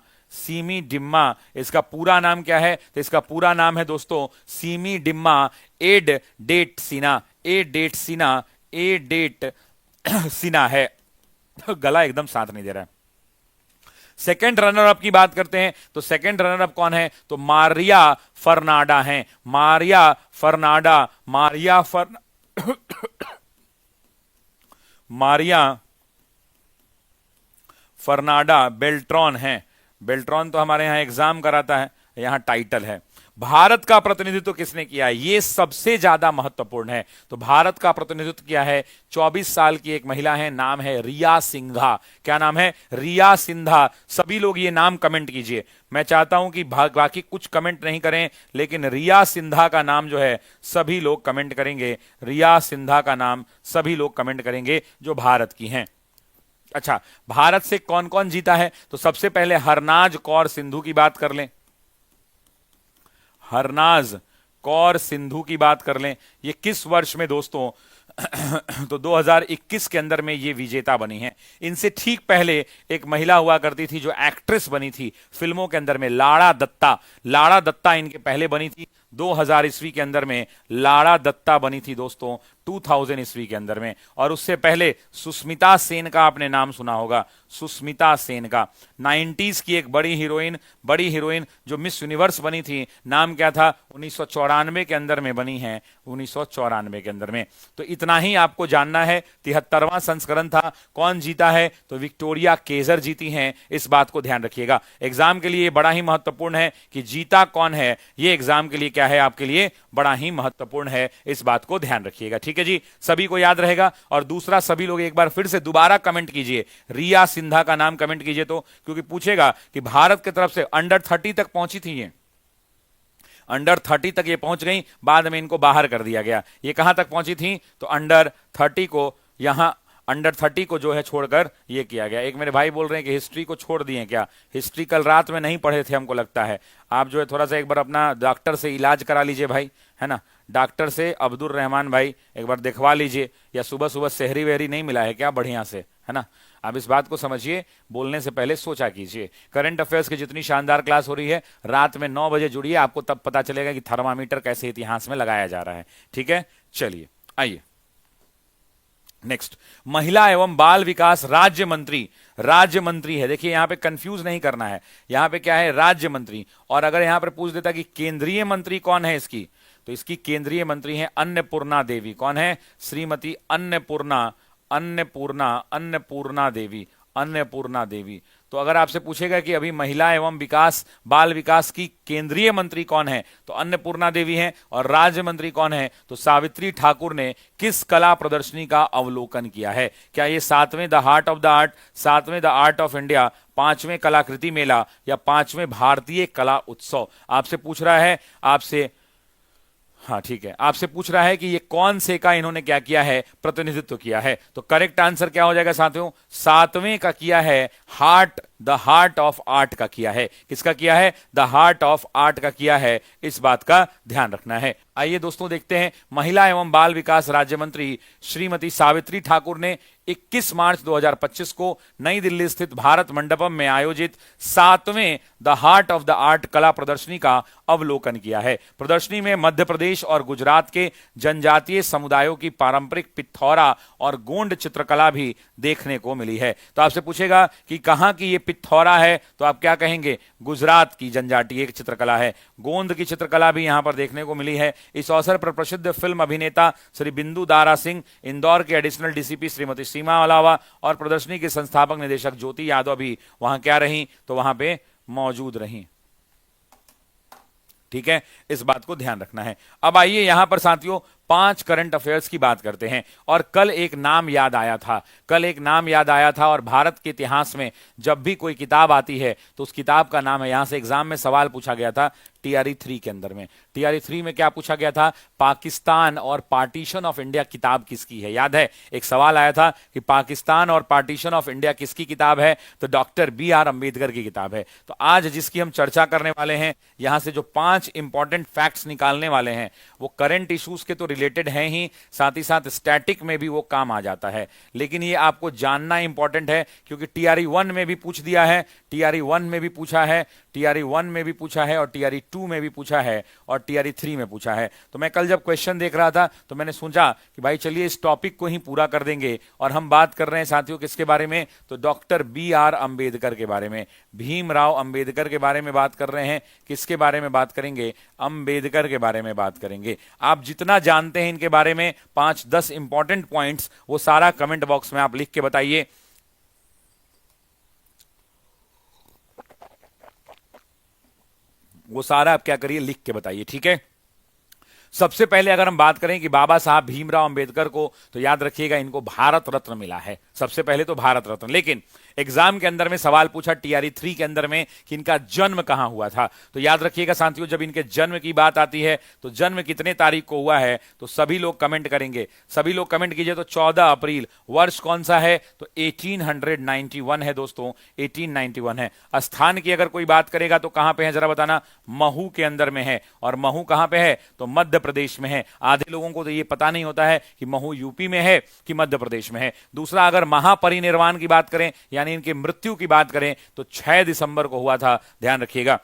इसका पूरा नाम क्या है, तो इसका पूरा नाम है दोस्तों सीमी डिम्मा एडेटसिना है। गला एकदम साथ नहीं दे रहा है। सेकेंड रनर अप की बात करते हैं, तो सेकेंड रनर अप कौन है, तो मारिया फर्नाडा है, मारिया फर्नाडा बेल्ट्रॉन है। बेल्ट्रॉन तो हमारे यहां एग्जाम कराता है, यहां टाइटल है। भारत का प्रतिनिधित्व किसने किया है, यह सबसे ज्यादा महत्वपूर्ण है। तो भारत का प्रतिनिधित्व किया है 24 साल की एक महिला है, नाम है रिया सिंघा। क्या नाम है, रिया सिंघा। सभी लोग ये नाम कमेंट कीजिए। मैं चाहता हूं कि बाकी कुछ कमेंट नहीं करें, लेकिन रिया सिंघा का नाम जो है सभी लोग कमेंट करेंगे। रिया सिंघा का नाम सभी लोग कमेंट करेंगे जो भारत की हैं। अच्छा, भारत से कौन कौन जीता है, तो सबसे पहले हरनाज कौर सिंधु की बात कर लें। हरनाज कौर सिंधु की बात कर लें, ये किस वर्ष में दोस्तों, तो 2021 के अंदर में ये विजेता बनी है। इनसे ठीक पहले एक महिला हुआ करती थी जो एक्ट्रेस बनी थी फिल्मों के अंदर में, लाड़ा दत्ता इनके पहले बनी थी 2000 ईस्वी के अंदर में। लाड़ा दत्ता बनी थी दोस्तों 2000 ईस्वी के अंदर में। और उससे पहले सुष्मिता सेन का आपने नाम सुना होगा, सुष्मिता सेन का। 90s की एक बड़ी हीरोइन जो मिस यूनिवर्स बनी थी, नाम क्या था, 1994 के अंदर में बनी है, 1994 के अंदर में। तो इतना ही आपको जानना है। 73वां संस्करण था, कौन जीता है, तो विक्टोरिया केजर जीती हैं, इस बात को ध्यान रखिएगा। एग्जाम के लिए बड़ा ही महत्वपूर्ण है कि जीता कौन है, ये एग्जाम के लिए क्या है, आपके लिए बड़ा ही महत्वपूर्ण है, इस बात को ध्यान रखिएगा, ठीक है जी। सभी को याद रहेगा। और दूसरा, सभी लोग एक बार फिर से दोबारा कमेंट कीजिए, रिया सिंघा का नाम कमेंट कीजिए, तो क्योंकि पूछेगा कि भारत की तरफ से अंडर 30 तक पहुंची थी, ये अंडर 30 तक ये पहुंच गई, बाद में इनको बाहर कर दिया गया। ये कहां तक पहुंची थी, तो अंडर 30 को यहां अंडर 30 को जो है छोड़कर ये किया गया। एक मेरे भाई बोल रहे हैं कि हिस्ट्री को छोड़ दिए क्या, हिस्ट्री कल रात में नहीं पढ़े थे हमको लगता है। आप जो है थोड़ा सा एक बार अपना डॉक्टर से इलाज करा लीजिए भाई, है ना, डॉक्टर से अब्दुल रहमान भाई एक बार दिखवा लीजिए, या सुबह सुबह सहरी वहरी नहीं मिला है क्या बढ़िया से, है ना। आप इस बात को समझिए, बोलने से पहले सोचा कीजिए। करंट अफेयर्स की जितनी शानदार क्लास हो रही है रात में 9 बजे जुड़िए, आपको तब पता चलेगा कि थर्मामीटर कैसे इतिहास में लगाया जा रहा है। ठीक है, चलिए आइए नेक्स्ट, महिला एवं बाल विकास राज्य मंत्री, राज्य मंत्री है, देखिए यहां पे कंफ्यूज नहीं करना है, यहां पे क्या है, राज्य मंत्री। और अगर यहां पर पूछ देता कि केंद्रीय मंत्री कौन है इसकी, तो इसकी केंद्रीय मंत्री है अन्नपूर्णा देवी। कौन है, श्रीमती अन्नपूर्णा, अन्नपूर्णा, अन्नपूर्णा देवी, अन्नपूर्णा देवी। तो अगर आपसे पूछेगा कि अभी महिला एवं विकास बाल विकास की केंद्रीय मंत्री कौन है, तो अन्नपूर्णा देवी हैं। और राज्य मंत्री कौन है, तो सावित्री ठाकुर ने किस कला प्रदर्शनी का अवलोकन किया है। क्या ये 7वें the heart of the art, 7वें द आर्ट ऑफ इंडिया, 5वें कलाकृति मेला या 5वें भारतीय कला उत्सव आपसे पूछ रहा है, आपसे, हाँ ठीक है, आपसे पूछ रहा है कि ये कौन से का इन्होंने क्या किया है, प्रतिनिधित्व किया है। तो करेक्ट आंसर क्या हो जाएगा साथियों, 7वें का किया है, heart, the heart of art का किया है। किसका किया है, द हार्ट ऑफ आर्ट का किया है, इस बात का ध्यान रखना है। आइए दोस्तों देखते हैं, महिला एवं बाल विकास राज्य मंत्री श्रीमती सावित्री ठाकुर ने 21 मार्च 2025 को नई दिल्ली स्थित भारत मंडपम में आयोजित 7वें the heart of the art कला प्रदर्शनी का अवलोकन किया है। प्रदर्शनी में मध्य प्रदेश और गुजरात के जनजातीय समुदायों की पारंपरिक पिथौरा और गोंड चित्रकला भी देखने को मिली है। तो आपसे पूछेगा कि कहां की ये पिथौरा है, तो आप क्या कहेंगे, गुजरात की जनजातीय चित्रकला है। गोंद की चित्रकला भी यहां पर देखने को मिली है। इस अवसर पर प्रसिद्ध फिल्म अभिनेता श्री बिंदु दारा सिंह, इंदौर के एडिशनल डीसीपी श्रीमती सीमा अलावा और प्रदर्शनी के संस्थापक निदेशक ज्योति यादव भी वहां क्या रही, तो वहां पे मौजूद रही। ठीक है, इस बात को ध्यान रखना है। अब आइए यहां पर साथियों 5 करंट अफेयर्स की बात करते हैं। और कल एक नाम याद आया था, कल एक नाम याद आया था, और भारत के इतिहास में जब भी कोई किताब आती है तो उस किताब का नाम है, यहां से एग्जाम में सवाल पूछा गया था टीआरई 3 के अंदर में। टीआरई 3 में क्या पूछा गया था, पाकिस्तान और पार्टीशन ऑफ इंडिया किताब किसकी है। याद है, एक सवाल आया था कि पाकिस्तान और पार्टीशन ऑफ इंडिया किसकी किताब है, तो डॉक्टर BR अंबेडकर की किताब है। तो आज जिसकी हम चर्चा करने वाले हैं, यहां से जो 5 इंपॉर्टेंट फैक्ट्स निकालने वाले हैं वो करंट इश्यूज के तो रिलेटेड हैं ही, साथ ही साथ स्टैटिक में भी वो काम आ जाता है। लेकिन ये आपको जानना इंपॉर्टेंट है, क्योंकि टीआरई 1 में भी पूछ दिया है, टीआरई 1 में भी पूछा है, टीआरई 1 में भी पूछा है, और टीआरई 2 में भी पूछा है, और टीआरई 3 में पूछा है। तो मैं कल जब क्वेश्चन देख रहा था तो मैंने सोचा कि भाई चलिए इस टॉपिक को ही पूरा कर देंगे। और हम बात कर रहे हैं साथियों किसके बारे में, तो डॉक्टर BR अंबेडकर के बारे में, भीमराव अंबेडकर के बारे में बात कर रहे हैं। किसके बारे में बात करेंगे, अंबेडकर के बारे में बात करेंगे। आप जितना जानते हैं इनके बारे में 5-10 इंपॉर्टेंट पॉइंट्स, वो सारा कमेंट बॉक्स में आप लिख के बताइए। वो सारा आप क्या करिए, लिख के बताइए। ठीक है, सबसे पहले अगर हम बात करें कि बाबा साहब भीमराव अंबेडकर को, तो याद रखिएगा इनको भारत रत्न मिला है, सबसे पहले तो भारत रत्न। लेकिन एग्जाम के अंदर में सवाल पूछा टीआरई 3 के अंदर में कि इनका जन्म कहां हुआ था। तो याद रखिएगा साथियों, जब इनके जन्म की बात आती है तो जन्म कितने तारीख को हुआ है, तो सभी लोग कमेंट करेंगे, सभी लोग कमेंट कीजिए। तो 14 अप्रैल, वर्ष कौन सा है, तो 1891 है दोस्तों, 1891 है। स्थान की अगर कोई बात करेगा तो कहां पे है जरा बताना, महू के अंदर में है। और महू कहां पे है, तो मध्य प्रदेश में है। आधे लोगों को तो ये पता नहीं होता है कि महू यूपी में है कि मध्य प्रदेश में है। दूसरा, अगर महापरिनिर्वाण की बात करें यानी इनकी मृत्यु की बात करें तो 6 दिसंबर को हुआ था, ध्यान रखिएगा।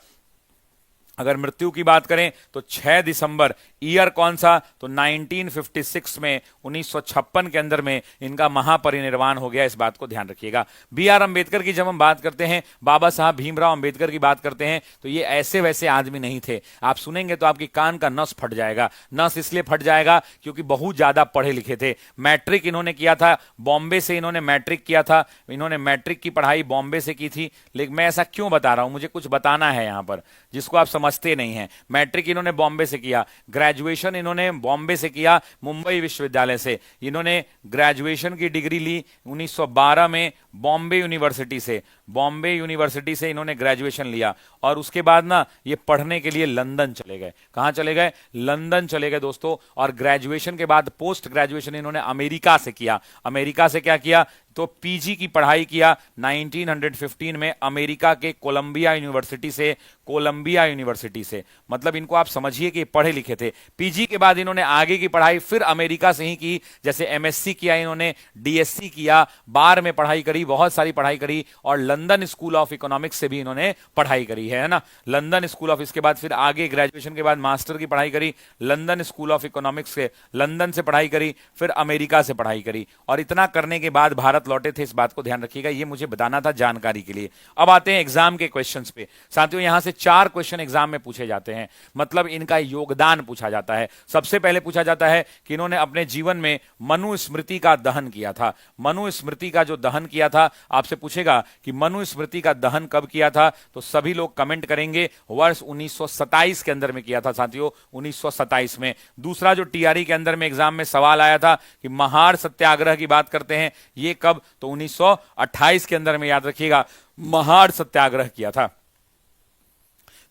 अगर मृत्यु की बात करें तो 6 दिसंबर, ईयर कौन सा, तो 1956 में, 1956 के अंदर में इनका महापरिनिर्वाण हो गया, इस बात को ध्यान रखिएगा। BR अंबेडकर की जब हम बात करते हैं, बाबा साहब भीमराव अंबेडकर की बात करते हैं, तो ये ऐसे वैसे आदमी नहीं थे। आप सुनेंगे तो आपकी कान का नस फट जाएगा। नस इसलिए फट जाएगा क्योंकि बहुत ज्यादा पढ़े लिखे थे। मैट्रिक इन्होंने किया था बॉम्बे से, इन्होंने मैट्रिक किया था, इन्होंने मैट्रिक की पढ़ाई बॉम्बे से की थी। लेकिन मैं ऐसा क्यों बता रहा हूं, मुझे कुछ बताना है यहां पर जिसको आप समझते नहीं हैं। मैट्रिक इन्होंने बॉम्बे से किया, ग्रेजुएशन इन्होंने बॉम्बे से किया, मुंबई विश्वविद्यालय से। इन्होंने ग्रेजुएशन की डिग्री ली 1912 में बॉम्बे यूनिवर्सिटी से। बॉम्बे यूनिवर्सिटी से इन्होंने ग्रेजुएशन लिया और उसके बाद ना ये पढ़ने के लिए लंदन चले गए। कहां चले गए? लंदन चले गए दोस्तों। और ग्रेजुएशन के बाद पोस्ट ग्रेजुएशन इन्होंने अमेरिका से किया। अमेरिका से क्या किया? तो पीजी की पढ़ाई किया 1915 में अमेरिका के कोलंबिया यूनिवर्सिटी से। कोलंबिया यूनिवर्सिटी से, मतलब इनको आप समझिए कि पढ़े लिखे थे। पीजी के बाद इन्होंने आगे की पढ़ाई फिर अमेरिका से ही की, जैसे एमएससी किया इन्होंने, डीएससी किया, बार में पढ़ाई करी, बहुत सारी पढ़ाई करी, और लंदन स्कूल ऑफ इकोनॉमिक्स से भी इन्होंने पढ़ाई करी है ना। लंदन स्कूल ऑफ, इसके बाद फिर आगे ग्रेजुएशन के बाद मास्टर की पढ़ाई करी लंदन स्कूल ऑफ इकोनॉमिक्स से, लंदन से पढ़ाई करी, फिर अमेरिका से पढ़ाई करी, और इतना करने के बाद भारत लौटे थे। इस बात को ध्यान रखिएगा, ये मुझे बताना था जानकारी के लिए। अब आते हैं एग्जाम के क्वेश्चंस पे। साथियों यहां से 4 क्वेश्चन एग्जाम में पूछे जाते हैं, मतलब इनका योगदान पूछा जाता है। सबसे पहले पूछा जाता है कि इन्होंने अपने जीवन में मनुस्मृति का दहन किया था। मनुस्मृति का जो दहन किया था, आपसे पूछेगा कि मनुस्मृति का दहन कब किया था, तो सभी लोग कमेंट करेंगे वर्ष 1927 के अंदर में किया था साथियों, 1927 में। दूसरा जो टीआरई के अंदर में एग्जाम में सवाल आया था कि महार सत्याग्रह की बात करते हैं, ये कब? तो 1928 के अंदर में, याद रखिएगा, महार सत्याग्रह किया था।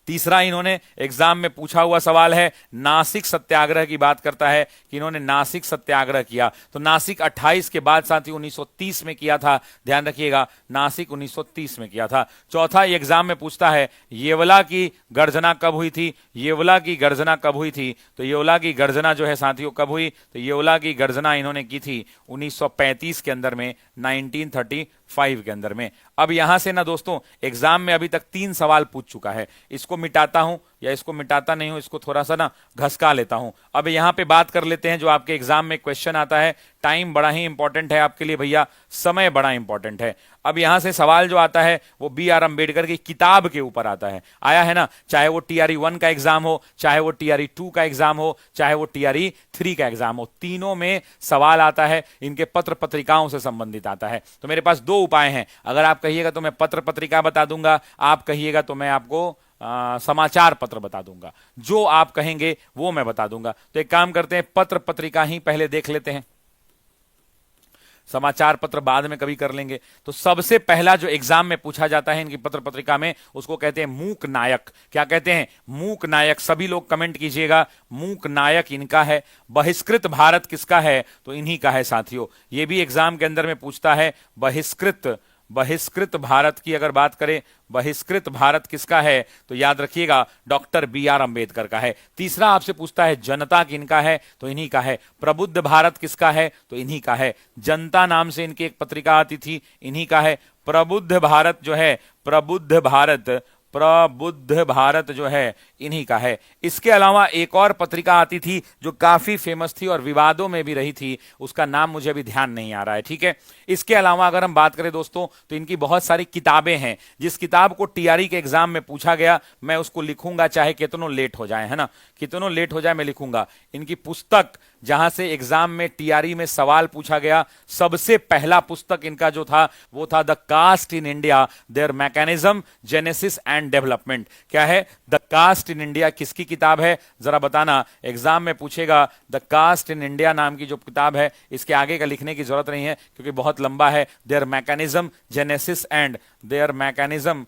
तीसरा इन्होंने एग्जाम में पूछा हुआ सवाल है, नासिक सत्याग्रह की बात करता है कि इन्होंने नासिक सत्याग्रह किया, तो नासिक 28 के बाद साथ ही 1930 में किया था, ध्यान रखिएगा, नासिक 1930 में किया था। चौथा एग्जाम में पूछता है येवला की गर्जना कब हुई थी? येवला की गर्जना कब हुई थी? तो येवला की गर्जना जो है साथियों कब हुई? तो येवला की गर्जना इन्होंने की थी 1935 के अंदर में, 1935 के अंदर में। अब यहां से ना दोस्तों एग्जाम में अभी तक 3 सवाल पूछ चुका है, इसको मिटाता हूं या इसको मिटाता नहीं हूं, इसको थोड़ा सा ना घसका लेता हूं। अब यहां पे बात कर लेते हैं जो आपके एग्जाम में क्वेश्चन आता है। टाइम बड़ा ही इंपॉर्टेंट है आपके लिए भैया, समय बड़ा इंपॉर्टेंट है। अब यहां से सवाल जो आता है वो बी.आर. अंबेडकर की किताब के ऊपर आता है, आया है ना, चाहे वो टीआरई 1 का एग्जाम हो, चाहे वो टीआरई 2 का एग्जाम हो, चाहे वो टीआरई 3 का एग्जाम हो, तीनों में सवाल आता है, इनके पत्र पत्रिकाओं से संबंधित आता है। तो मेरे पास 2 उपाय हैं, अगर आप कहिएगा तो मैं पत्र पत्रिका बता दूंगा, आप कहिएगा तो मैं आपको समाचार पत्र बता दूंगा, जो आप कहेंगे वो मैं बता दूंगा। तो एक काम करते हैं, पत्र पत्रिका ही पहले देख लेते हैं, समाचार पत्र बाद में कभी कर लेंगे। तो सबसे पहला जो एग्जाम में पूछा जाता है इनकी पत्र पत्रिका में, उसको कहते हैं मूक नायक। क्या कहते हैं? मूक नायक। सभी लोग कमेंट कीजिएगा, मूक नायक इनका है। बहिष्कृत भारत किसका है? तो इन्हीं का है साथियों। ये भी एग्जाम के अंदर में पूछता है, बहिष्कृत भारत की अगर बात करें, बहिष्कृत भारत किसका है? तो याद रखिएगा डॉक्टर बी.आर. अंबेडकर का है। तीसरा आपसे पूछता है जनता किनका है? तो इन्हीं का है। प्रबुद्ध भारत किसका है? तो इन्हीं का है। जनता नाम से इनकी एक पत्रिका आती थी, इन्हीं का है। प्रबुद्ध भारत जो है, प्रबुद्ध भारत जो है इन्हीं का है। इसके अलावा एक और पत्रिका आती थी जो काफी फेमस थी और विवादों में भी रही थी, उसका नाम मुझे अभी ध्यान नहीं आ रहा है, ठीक है। इसके अलावा अगर हम बात करें दोस्तों तो इनकी बहुत सारी किताबें हैं। जिस किताब को टीआरई के एग्जाम में पूछा गया मैं उसको लिखूंगा, चाहे कितनों लेट हो जाए, है ना, कितनों लेट हो जाए मैं लिखूंगा। इनकी पुस्तक जहां से एग्जाम में टीआरई में सवाल पूछा गया, सबसे पहला पुस्तक इनका जो था वो था the caste in India, their mechanism, genesis and development. क्या है? द कास्ट इन इंडिया किसकी किताब है? जरा बताना, एग्जाम में पूछेगा। द कास्ट इन इंडिया नाम की जो किताब है, इसके आगे का लिखने की जरूरत नहीं है क्योंकि बहुत लंबा है। There mechanism, genesis and there mechanism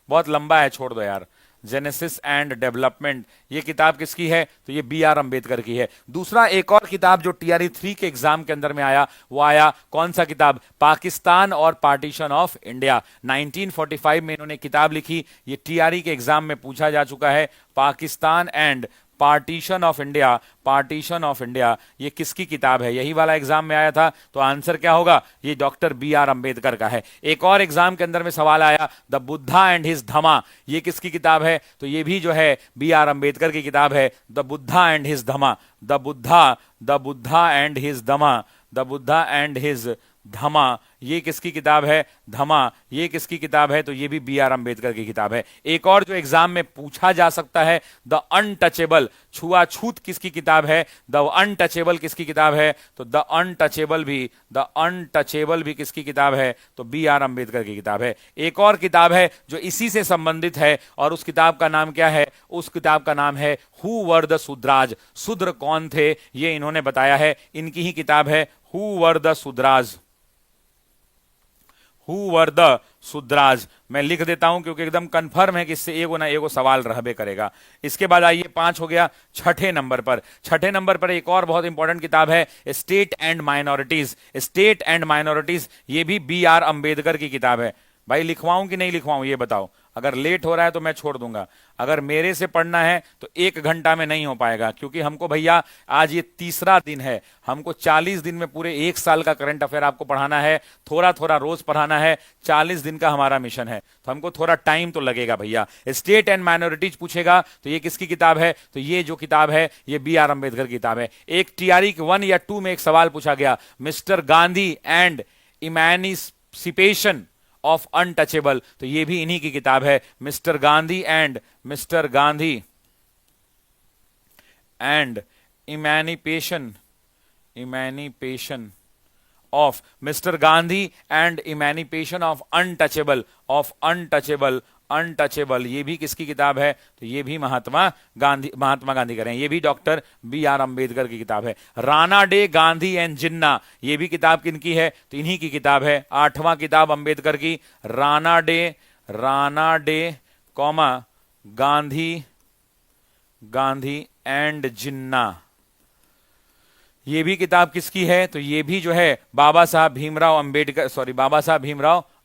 बहुत लंबा है, छोड़ दो यार। जेनेसिस एंड डेवलपमेंट, ये किताब किसकी है? तो ये बी.आर. अंबेडकर की है। दूसरा एक और किताब जो टीआरई 3 के एग्जाम के अंदर में आया, वो आया कौन सा किताब? पाकिस्तान और पार्टीशन ऑफ इंडिया। 1945 में इन्होंने किताब लिखी, ये टीआरई के एग्जाम में पूछा जा चुका है। Pakistan and partition of India, partition of India, ये किसकी किताब है? यही वाला एग्जाम में आया था, तो आंसर क्या होगा? ये डॉक्टर बी.आर. अंबेडकर का है। एक और एग्जाम के अंदर में सवाल आया, the Buddha and his Dhamma, ये किसकी किताब है? तो ये भी जो है बी.आर. अंबेडकर की किताब है, the Buddha and his Dhamma, the Buddha and his Dhamma, the Buddha and his Dhamma, ये किसकी किताब है? धमा, ये किसकी किताब है? तो ये भी बी.आर. अंबेडकर की किताब है। एक और जो एग्जाम में पूछा जा सकता है, द अनटचेबल, छुआछूत किसकी किताब है? द अनटचेबल किसकी किताब है? तो द अनटचेबल भी किसकी किताब है? तो बी.आर. अंबेडकर की किताब है। एक और किताब है जो इसी से संबंधित है और उस किताब का नाम क्या है? उस किताब का नाम है हु वर द शूद्राज, शूद्र कौन थे ये इन्होंने बताया है, इनकी ही किताब है who were the Shudras. Who were the Shudras. मैं लिख देता हूं क्योंकि एकदम कंफर्म है कि इससे एगो ना एगो सवाल रहबे करेगा। इसके बाद आइए 5 हो गया। छठे नंबर पर एक और बहुत इंपॉर्टेंट किताब है, state and minorities. State and minorities, ये भी B.R. अंबेडकर की किताब है। भाई लिखवाऊं कि नहीं लिखवाऊं ये बताओ। अगर लेट हो रहा है तो मैं छोड़ दूंगा, अगर मेरे से पढ़ना है तो 1 घंटा में नहीं हो पाएगा, क्योंकि हमको भैया आज ये तीसरा दिन है, हमको 40 दिन में पूरे 1 साल का करंट अफेयर आपको पढ़ाना है, थोड़ा थोड़ा रोज पढ़ाना है। 40 दिन का हमारा मिशन है, तो हमको थोड़ा टाइम तो लगेगा भैया। स्टेट एंड माइनॉरिटीज पूछेगा तो ये किसकी किताब है, तो ये जो किताब है ये B.R. अंबेडकर की किताब है। एक TRE 1 या 2 में एक सवाल पूछा गया, mister Gandhi and emancipation of untouchable, तो ये भी इन्हीं की किताब है, mister Gandhi and emancipation of mister Gandhi and emancipation of untouchable, ये भी किसकी किताब है, तो ये भी महात्मा गांधी करें, ये भी डॉक्टर B.R. अंबेडकर की किताब है। राणा डे, गांधी एंड जिन्ना, ये भी किताब किनकी है, तो इन्हीं की किताब है। 8वां किताब अंबेडकर की, Ranade comma Gandhi and Jinnah, ये भी किताब किसकी है, तो ये भी जो है बाबा साहब भीमराव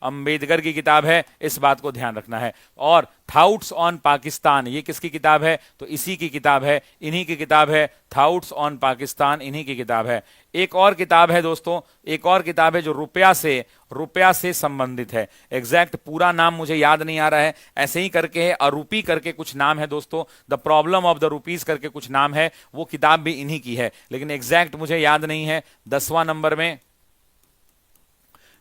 अंबेडकर की किताब है। इस बात को ध्यान रखना है। और थाउट्स ऑन पाकिस्तान, ये किसकी किताब है, तो इसी की किताब है, इन्हीं की किताब है। थाउट्स ऑन पाकिस्तान इन्हीं की किताब है। एक और किताब है दोस्तों, एक और किताब है जो रुपया से संबंधित है। एग्जैक्ट पूरा नाम मुझे याद नहीं आ रहा है, ऐसे ही करके है, अरूपी करके कुछ नाम है दोस्तों, the problem of the rupees करके कुछ नाम है, वो किताब भी इन्हीं की है, लेकिन एग्जैक्ट मुझे याद नहीं है। 10वां नंबर में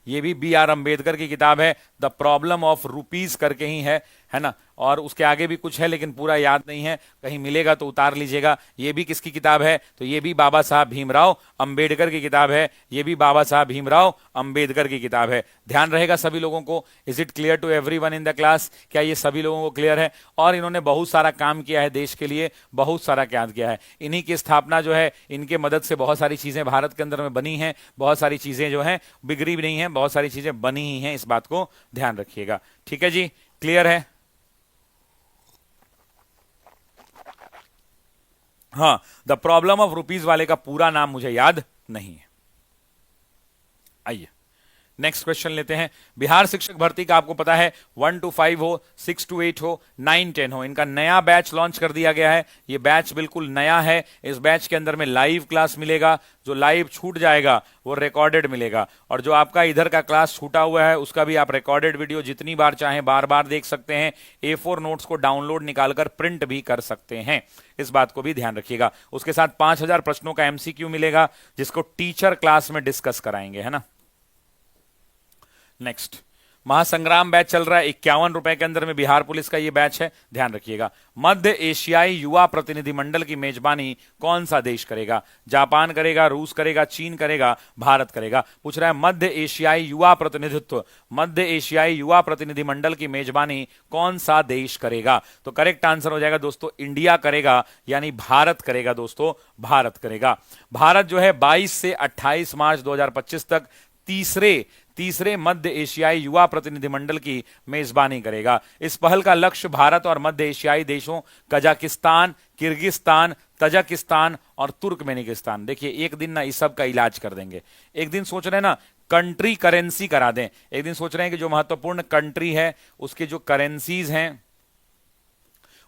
ये भी B.R. अंबेडकर की किताब है, द प्रॉब्लम ऑफ रुपीज करके ही है ना। और उसके आगे भी कुछ है लेकिन पूरा याद नहीं है, कहीं मिलेगा तो उतार लीजिएगा। ये भी किसकी किताब है, तो ये भी बाबा साहब भीमराव अंबेडकर की किताब है, ये भी बाबा साहब भीमराव अंबेडकर की किताब है। ध्यान रहेगा सभी लोगों को। Is it clear to everyone in the class, क्या ये सभी लोगों को क्लियर है। और इन्होंने बहुत सारा काम किया है देश के लिए, बहुत सारा क्या किया है, इन्हीं की स्थापना जो है, इनके मदद से बहुत सारी चीजें भारत के अंदर में बनी हैं, बहुत सारी चीजें जो है बिगड़ी भी नहीं है, बहुत सारी चीजें बनी ही हैं, इस बात को ध्यान रखिएगा। ठीक है जी, क्लियर है। हाँ, द प्रॉब्लम ऑफ रुपीज वाले का पूरा नाम मुझे याद नहीं है। आइए नेक्स्ट क्वेश्चन लेते हैं। बिहार शिक्षक भर्ती का आपको पता है 1 to 5 हो, 6 to 8 हो, 9 10 हो, इनका नया बैच लॉन्च कर दिया गया है। ये बैच बिल्कुल नया है। इस बैच के अंदर में लाइव क्लास मिलेगा, जो लाइव छूट जाएगा वो रिकॉर्डेड मिलेगा, और जो आपका इधर का क्लास छूटा हुआ है उसका भी आप रिकॉर्डेड वीडियो जितनी बार चाहें बार बार देख सकते हैं। A4 नोट्स को डाउनलोड निकालकर प्रिंट भी कर सकते हैं, इस बात को भी ध्यान रखिएगा। उसके साथ 5000 प्रश्नों का MCQ मिलेगा, जिसको टीचर क्लास में डिस्कस कराएंगे, है ना। नेक्स्ट, महासंग्राम बैच चल रहा है, 51 रुपए के अंदर में बिहार पुलिस का ये बैच है, ध्यान रखिएगा। मध्य एशियाई युवा प्रतिनिधिमंडल की मेजबानी कौन सा देश करेगा, जापान करेगा, रूस करेगा, चीन करेगा, भारत करेगा। पूछ रहा है मध्य एशियाई युवा प्रतिनिधिमंडल की मेजबानी कौन सा देश करेगा, तो करेक्ट आंसर हो जाएगा दोस्तों इंडिया करेगा, यानी भारत करेगा दोस्तों, भारत करेगा। भारत जो है 22 से 28 मार्च 2025 तक तीसरे मध्य एशियाई युवा प्रतिनिधिमंडल की मेजबानी करेगा। इस पहल का लक्ष्य भारत और मध्य एशियाई देशों कजाकिस्तान, किर्गिस्तान, तजाकिस्तान और तुर्कमेनिस्तान, देखिए एक दिन ना इस सब का इलाज कर देंगे। एक दिन सोच रहे हैं ना कंट्री करेंसी करा दें, एक दिन सोच रहे हैं कि जो महत्वपूर्ण कंट्री है उसके जो करेंसीज हैं,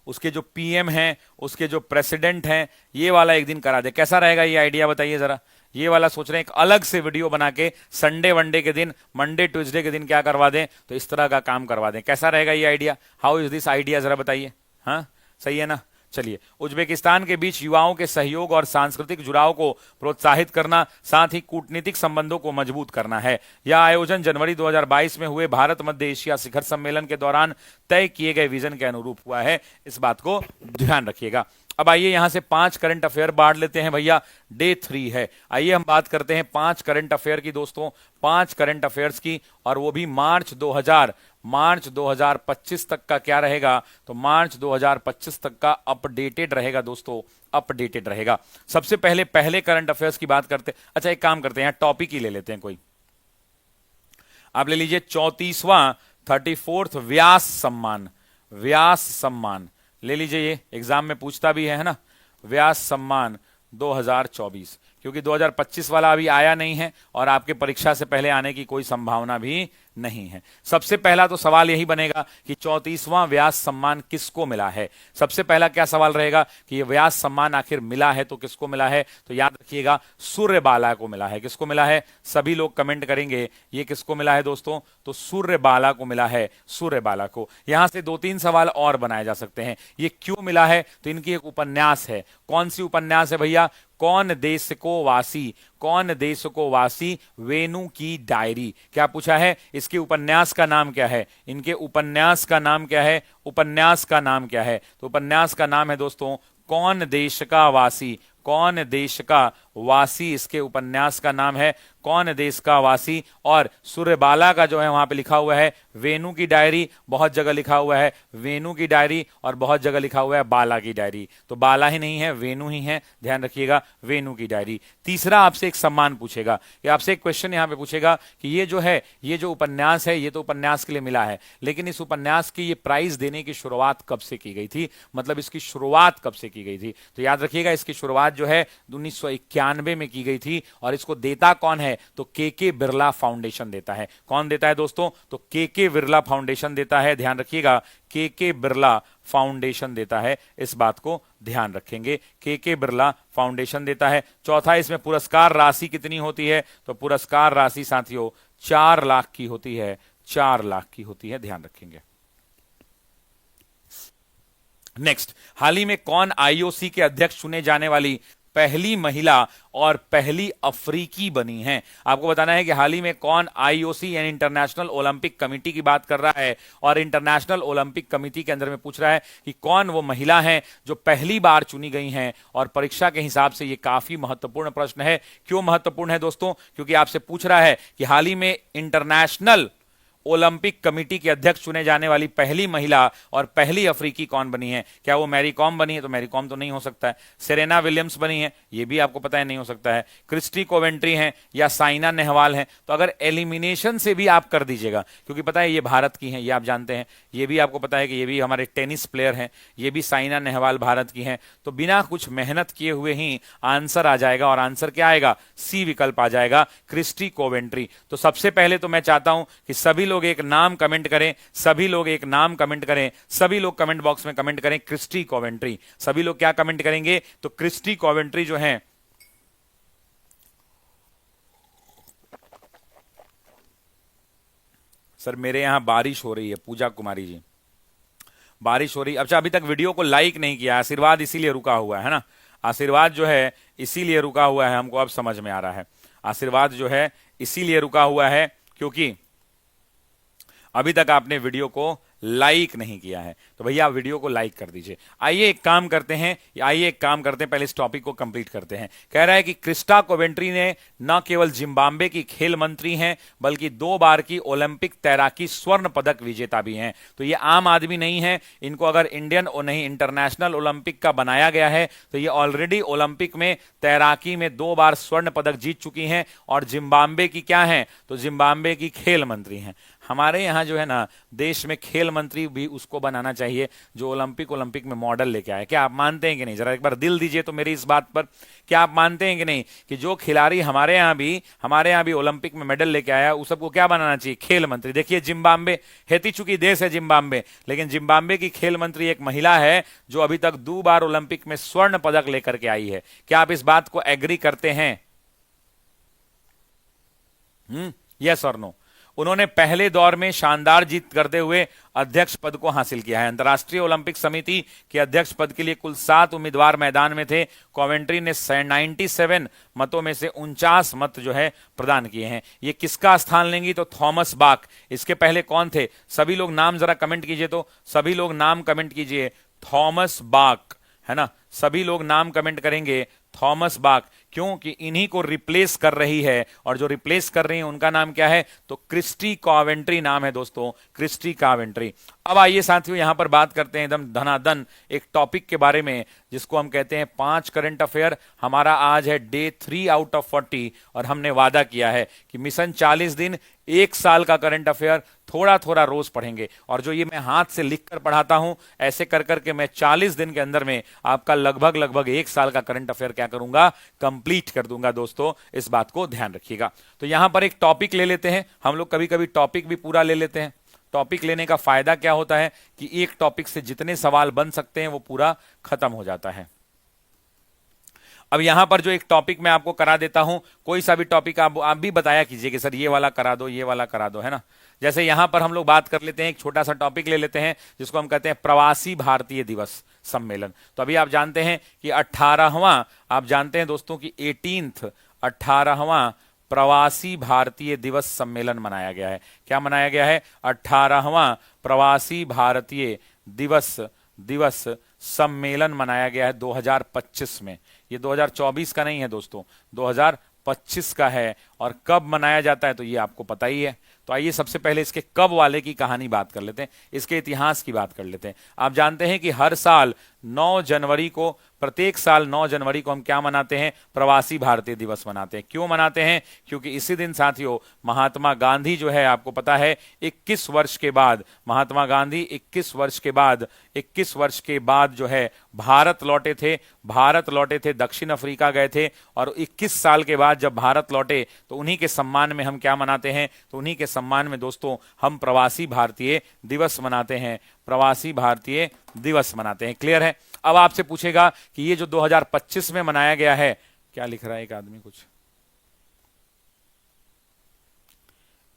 उसके जो PM हैं, उसके जो प्रेसिडेंट हैं, ये वाला एक दिन करा दे। कैसा रहेगा ये आइडिया बताइए जरा। ये वाला सोच रहे हैं एक अलग से वीडियो बना के संडे वनडे के दिन, मंडे ट्यूसडे के दिन क्या करवा दें, तो इस तरह का काम करवा दें। कैसा रहेगा ये idea, how is this idea, जरा बताइए। हाँ सही है ना। चलिए, उज्बेकिस्तान के बीच युवाओं के सहयोग और सांस्कृतिक जुड़ाव को प्रोत्साहित करना, साथ ही कूटनीतिक संबंधों को मजबूत करना है। यह आयोजन जनवरी 2022 में हुए भारत मध्य एशिया शिखर सम्मेलन के दौरान तय किए गए विजन के अनुरूप हुआ है, इस बात को ध्यान रखिएगा। अब आइए यहां से 5 करंट अफेयर बांट लेते हैं भैया, डे 3 है। आइए हम बात करते हैं 5 करंट अफेयर की दोस्तों, 5 करंट अफेयर्स की, और वो भी मार्च 2025 तक का क्या रहेगा, तो मार्च 2025 तक का अपडेटेड रहेगा दोस्तों, अपडेटेड रहेगा। सबसे पहले करंट अफेयर्स की बात करते हैं। अच्छा एक काम करते हैं, टॉपिक ही ले लेते हैं कोई। आप ले लीजिए 34वां 34th व्यास सम्मान, व्यास सम्मान ले लीजिए, ये एग्जाम में पूछता भी है ना, व्यास सम्मान 2024, क्योंकि 2025 वाला अभी आया नहीं है और आपके परीक्षा से पहले आने की कोई संभावना भी नहीं है। सबसे पहला तो सवाल यही बनेगा कि 34वां व्यास सम्मान किसको मिला है। सबसे पहला क्या सवाल रहेगा कि ये व्यास सम्मान आखिर मिला है तो किसको मिला है, तो याद रखिएगा सूर्यबाला को मिला है। किसको मिला है, सभी लोग कमेंट करेंगे ये किसको मिला है दोस्तों, तो सूर्यबाला को मिला है, सूर्यबाला को। यहां से 2-3 सवाल और बनाए जा सकते हैं। ये क्यों मिला है, तो इनकी एक उपन्यास है। कौन सी उपन्यास है भैया, कौन देश को वासी, कौन देश को वासी वेणु की डायरी। क्या पूछा है, इसके उपन्यास का नाम क्या है, इनके उपन्यास का नाम क्या है, उपन्यास का नाम क्या है, तो उपन्यास का नाम है दोस्तों कौन देश का वासी, कौन देश का वासी इसके उपन्यास का नाम है, कौन देश का वासी। और सूर्यबाला का जो है वहां पे लिखा हुआ है वेणु की डायरी, बहुत जगह लिखा हुआ है वेणु की डायरी और बहुत जगह लिखा हुआ है बाला की डायरी, तो बाला ही नहीं है वेणु ही है, ध्यान रखिएगा वेणु की डायरी। तीसरा आपसे एक सम्मान पूछेगा, कि आपसे एक क्वेश्चन यहां पे पूछेगा कि ये जो है, ये जो उपन्यास है ये तो उपन्यास के लिए मिला है, लेकिन इस उपन्यास की ये प्राइज देने की शुरुआत कब से की गई थी, मतलब इसकी शुरुआत कब से की गई थी। तो याद रखिएगा इसकी शुरुआत जो है 1991 में की गई थी और इसको देता कौन है, तो के बिरला फाउंडेशन देता है। कौन देता है दोस्तों, तो के बिरला फाउंडेशन देता है, ध्यान रखिएगा के बिरला फाउंडेशन देता है, इस बात को ध्यान रखेंगे, के बिरला फाउंडेशन देता है। चौथा, इसमें पुरस्कार राशि कितनी होती है, तो पुरस्कार राशि साथियों 4 लाख की होती है, 4 लाख की होती है, ध्यान रखेंगे। नेक्स्ट, हाल ही में कौन आईओसी के अध्यक्ष चुने जाने वाली पहली महिला और पहली अफ्रीकी बनी हैं। आपको बताना है कि हाल ही में कौन आईओसी यानी इंटरनेशनल ओलंपिक कमेटी की बात कर रहा है, और इंटरनेशनल ओलंपिक कमेटी के अंदर में पूछ रहा है कि कौन वो महिला हैं जो पहली बार चुनी गई हैं। और परीक्षा के हिसाब से ये काफी महत्वपूर्ण प्रश्न है। क्यों महत्वपूर्ण है दोस्तों, क्योंकि आपसे पूछ रहा है कि हाल ही में इंटरनेशनल ओलंपिक कमेटी के अध्यक्ष चुने जाने वाली पहली महिला और पहली अफ्रीकी कौन बनी है। क्या वो मैरी कॉम बनी है, तो मैरी कॉम तो नहीं हो सकता है। सेरेना विलियम्स बनी है, ये भी आपको पता है नहीं हो सकता है। क्रिस्टी कोवेंट्री हैं या साइना नेहवाल हैं। तो अगर एलिमिनेशन से भी आप कर दीजिएगा, क्योंकि पता है ये भारत की हैं, ये आप जानते हैं, ये भी आपको पता है कि ये भी हमारे टेनिस प्लेयर हैं, ये भी साइना नेहवाल भारत की हैं, तो बिना कुछ मेहनत किए हुए ही आंसर आ जाएगा। और आंसर क्या आएगा, सी विकल्प आ जाएगा, क्रिस्टी कोवेंट्री। तो सबसे पहले तो मैं चाहता हूं कि सभी लोग एक नाम कमेंट करें, सभी लोग एक नाम कमेंट करें, सभी लोग कमेंट बॉक्स में कमेंट करें क्रिस्टी कोवेंट्री। सभी लोग क्या कमेंट करेंगे, तो क्रिस्टी कोवेंट्री जो है सर मेरे यहां बारिश हो रही है, पूजा कुमारी जी बारिश हो रही। अच्छा, अभी तक वीडियो को लाइक नहीं किया, आशीर्वाद इसीलिए रुका हुआ है ना, आशीर्वाद जो है इसीलिए रुका हुआ है, हमको अब समझ में आ रहा है। आशीर्वाद जो है इसीलिए रुका हुआ है क्योंकि अभी तक आपने वीडियो को लाइक नहीं किया है, तो भैया आप वीडियो को लाइक कर दीजिए। आइए एक काम करते हैं, पहले इस टॉपिक को कंप्लीट करते हैं। कह रहा है कि क्रिस्टा कोवेंट्री ने न केवल जिम्बाब्वे की खेल मंत्री हैं, बल्कि 2 बार की ओलंपिक तैराकी स्वर्ण पदक विजेता भी हैं। तो ये आम आदमी नहीं है, इनको अगर इंडियन और नहीं इंटरनेशनल ओलंपिक का बनाया गया है, तो ये ऑलरेडी ओलंपिक में तैराकी में 2 बार स्वर्ण पदक जीत चुकी हैं। और जिम्बाब्वे की क्या है, तो जिम्बाब्वे की खेल मंत्री हैं। हमारे यहां जो है ना देश में खेल मंत्री भी उसको बनाना चाहिए जो ओलंपिक में मॉडल लेके आए। क्या आप मानते हैं कि नहीं, जरा एक बार दिल दीजिए तो मेरी इस बात पर। क्या आप मानते हैं कि नहीं कि जो खिलाड़ी हमारे यहां भी ओलंपिक में मेडल लेके आया, उस सबको क्या बनाना चाहिए, खेल मंत्री। देखिए जिम्बाब्वे हेती चुकी देश है जिम्बाब्वे, लेकिन जिम्बाब्वे की खेल मंत्री एक महिला है जो अभी तक 2 बार ओलंपिक में स्वर्ण पदक लेकर के आई है। क्या आप इस बात को एग्री करते हैं, यस और नो। उन्होंने पहले दौर में शानदार जीत करते हुए अध्यक्ष पद को हासिल किया है। अंतर्राष्ट्रीय ओलंपिक समिति के अध्यक्ष पद के लिए कुल 7 उम्मीदवार मैदान में थे। कोवेंट्री ने 97 मतों में से 49 मत जो है प्रदान किए हैं। ये किसका स्थान लेंगी, तो थॉमस बाक। इसके पहले कौन थे, सभी लोग नाम जरा कमेंट कीजिए, तो सभी लोग नाम कमेंट कीजिए, थॉमस बाक है ना, सभी लोग नाम कमेंट करेंगे थॉमस बाक, क्योंकि इन्हीं को रिप्लेस कर रही है। और जो रिप्लेस कर रही है उनका नाम क्या है, तो क्रिस्टी कोवेंट्री नाम है दोस्तों, क्रिस्टी कोवेंट्री। अब आइए साथियों यहां पर बात करते हैं एकदम धनाधन एक टॉपिक के बारे में जिसको हम कहते हैं 5 करंट अफेयर। हमारा आज है डे 3 आउट ऑफ 40 और हमने वादा किया है कि मिशन 40 दिन एक साल का करंट अफेयर थोड़ा थोड़ा रोज पढ़ेंगे, और जो ये मैं हाथ से लिखकर पढ़ाता हूं, ऐसे कर करके मैं 40 दिन के अंदर में आपका लगभग लगभग एक साल का करंट अफेयर क्या करूंगा, कंप्लीट कर दूंगा। दोस्तों इस बात को ध्यान रखिएगा। तो यहां पर एक टॉपिक ले लेते हैं हम लोग, कभी कभी टॉपिक भी पूरा ले लेते हैं। टॉपिक लेने का फायदा क्या होता है कि एक टॉपिक से जितने सवाल बन सकते हैं वो पूरा खत्म हो जाता है। अब यहां पर जो एक टॉपिक मैं आपको करा देता हूं, कोई सा भी टॉपिक आप भी बताया कीजिए कि सर ये वाला करा दो, ये वाला करा दो, है ना। जैसे यहां पर हम लोग बात कर लेते हैं, एक छोटा सा टॉपिक ले लेते हैं जिसको हम कहते हैं प्रवासी भारतीय दिवस सम्मेलन। तो अभी आप जानते हैं कि 18वां, आप जानते हैं दोस्तों कि 18वां प्रवासी भारतीय दिवस सम्मेलन मनाया गया है। क्या मनाया गया है? 18वां प्रवासी भारतीय दिवस सम्मेलन मनाया गया है 2025 में। ये 2024 का नहीं है दोस्तों, 2025 का है। और कब मनाया जाता है तो ये आपको पता ही है। तो आइए सबसे पहले इसके कब वाले की कहानी बात कर लेते हैं, इसके इतिहास की बात कर लेते हैं। आप जानते हैं कि हर साल 9 जनवरी को, प्रत्येक साल 9 जनवरी को हम क्या मनाते हैं? प्रवासी भारतीय दिवस मनाते हैं। क्यों मनाते हैं? क्योंकि इसी दिन साथियों महात्मा गांधी जो है, आपको पता है 21 वर्ष के बाद, महात्मा गांधी 21 वर्ष के बाद जो है भारत लौटे थे, दक्षिण अफ्रीका गए थे, और 21 साल के बाद जब भारत लौटे तो उन्हीं के सम्मान में हम क्या मनाते हैं? तो उन्हीं के सम्मान में दोस्तों हम प्रवासी भारतीय दिवस मनाते हैं, प्रवासी भारतीय दिवस मनाते हैं। क्लियर है? अब आपसे पूछेगा कि ये जो 2025 में मनाया गया है, क्या लिख रहा है एक आदमी, कुछ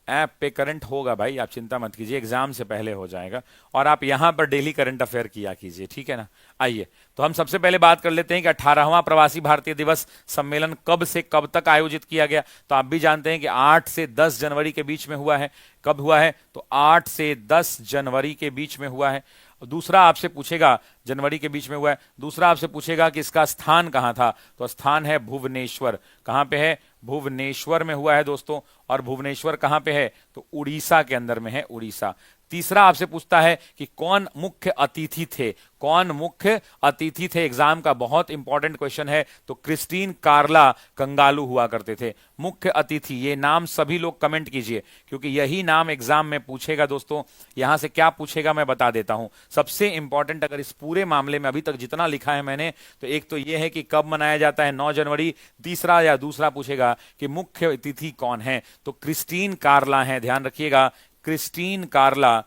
ऐप पे करंट होगा भाई, आप चिंता मत कीजिए, एग्जाम से पहले हो जाएगा। और आप यहां पर डेली करंट अफेयर किया कीजिए, ठीक है ना। आइए तो हम सबसे पहले बात कर लेते हैं कि 18वां प्रवासी भारतीय दिवस सम्मेलन कब से कब तक आयोजित किया गया। तो आप भी जानते हैं कि 8 से 10 जनवरी के बीच में हुआ है। कब हुआ है? तो 8 से 10 जनवरी के बीच में हुआ है। दूसरा आपसे पूछेगा, जनवरी के बीच में हुआ है। दूसरा आपसे पूछेगा कि इसका स्थान कहां था, तो स्थान है भुवनेश्वर। कहां पे है? भुवनेश्वर में हुआ है दोस्तों। और भुवनेश्वर कहां पे है? तो उड़ीसा के अंदर में है, उड़ीसा। तीसरा आपसे पूछता है कि कौन मुख्य अतिथि थे, कौन मुख्य अतिथि थे। एग्जाम का बहुत इंपॉर्टेंट क्वेश्चन है। तो क्रिस्टीन कार्ला कंगालू हुआ करते थे मुख्य अतिथि। ये नाम सभी लोग कमेंट कीजिए, क्योंकि यही नाम एग्जाम में पूछेगा दोस्तों। यहां से क्या पूछेगा मैं बता देता हूं। सबसे इंपॉर्टेंट अगर इस पूरे मामले में अभी तक जितना लिखा है मैंने, तो एक तो यह है कि कब मनाया जाता है, 9 जनवरी। दूसरा पूछेगा कि मुख्य अतिथि कौन है, तो क्रिस्टीन कार्ला है। ध्यान रखिएगा, क्रिस्टीन कार्ला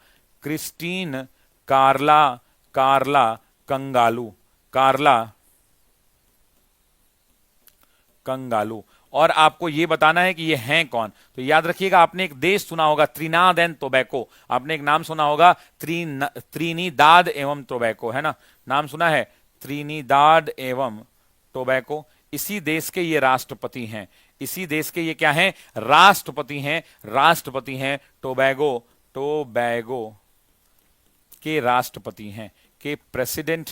कंगालू। और आपको यह बताना है कि ये हैं कौन। तो याद रखिएगा, आपने एक देश सुना होगा त्रिनाद एंड टोबैको, आपने एक नाम सुना होगा त्रिनिदाद एवं टोबैको, है ना। नाम सुना है त्रिनिदाद एवं टोबैको। इसी देश के ये राष्ट्रपति हैं, इसी देश के ये क्या हैं? राष्ट्रपति हैं। टोबैगो के राष्ट्रपति हैं, के प्रेसिडेंट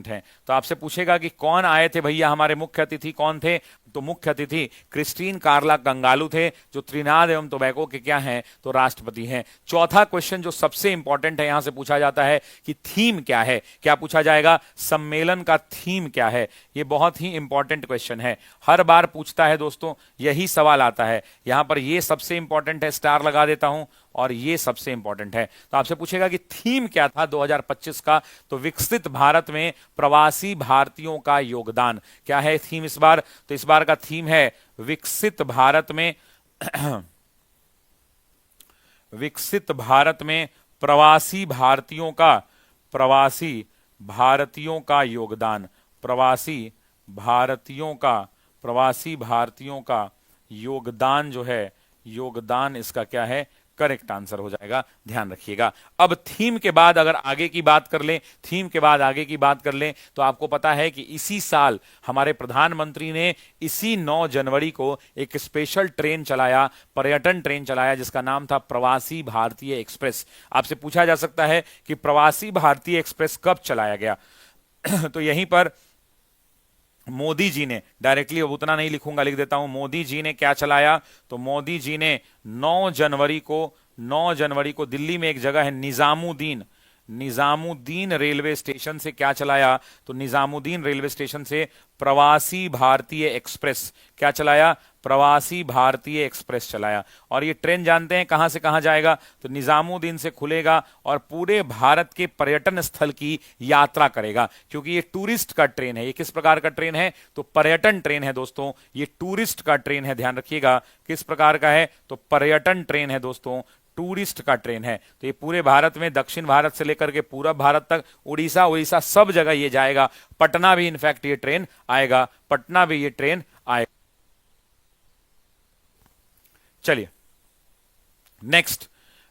हैं। तो आपसे पूछेगा कि कौन आए थे भैया, हमारे मुख्य अतिथि कौन थे, तो मुख्य अतिथि क्रिस्टीन कार्ला कंगालू थे, जो त्रिनाद एवं टोबैगो के क्या हैं, तो राष्ट्रपति हैं। चौथा क्वेश्चन जो सबसे इंपॉर्टेंट है, यहां से पूछा जाता है कि थीम क्या है। क्या पूछा जाएगा? सम्मेलन का थीम क्या है। यह बहुत ही इंपॉर्टेंट क्वेश्चन है, हर बार पूछता है दोस्तों, यही सवाल आता है। यहां पर यह सबसे इंपॉर्टेंट है, स्टार लगा देता हूं, और ये सबसे इंपॉर्टेंट है। तो आपसे पूछेगा कि थीम क्या था 2025 का, तो विकसित भारत में प्रवासी भारतीयों का योगदान। क्या है थीम इस बार? तो इस बार का थीम है विकसित भारत में विकसित भारत में प्रवासी भारतीयों का योगदान, प्रवासी भारतीयों का योगदान जो है, योगदान इसका क्या है? करेक्ट आंसर हो जाएगा। ध्यान रखिएगा। अब थीम के बाद अगर आगे की बात कर लें, तो आपको पता है कि इसी साल हमारे प्रधानमंत्री ने इसी 9 जनवरी को एक स्पेशल ट्रेन चलाया, पर्यटन ट्रेन चलाया, जिसका नाम था प्रवासी भारतीय एक्सप्रेस। आपसे पूछा जा सकता है कि प्रवासी भारतीय एक्सप्रेस कब चलाया गया तो यहीं पर मोदी जी ने डायरेक्टली, अब उतना नहीं लिखूंगा, लिख देता हूं, मोदी जी ने क्या चलाया। तो मोदी जी ने 9 जनवरी को दिल्ली में एक जगह है निजामुद्दीन रेलवे स्टेशन से क्या चलाया? तो निजामुद्दीन रेलवे स्टेशन से प्रवासी भारतीय एक्सप्रेस क्या चलाया? प्रवासी भारतीय एक्सप्रेस चलाया। और ये ट्रेन जानते हैं कहां से कहां जाएगा? तो निजामुद्दीन से खुलेगा और पूरे भारत के पर्यटन स्थल की यात्रा करेगा, क्योंकि ये टूरिस्ट का ट्रेन है। ये किस प्रकार का ट्रेन है? तो पर्यटन ट्रेन है दोस्तों, ये टूरिस्ट का ट्रेन है। ध्यान रखिएगा किस प्रकार का है? तो पर्यटन ट्रेन है दोस्तों, टूरिस्ट का ट्रेन है। तो ये पूरे भारत में, दक्षिण भारत से लेकर के पूरब भारत तक, उड़ीसा सब जगह ये जाएगा। पटना भी इनफैक्ट ये ट्रेन आएगा, पटना भी ये ट्रेन आएगा। चलिए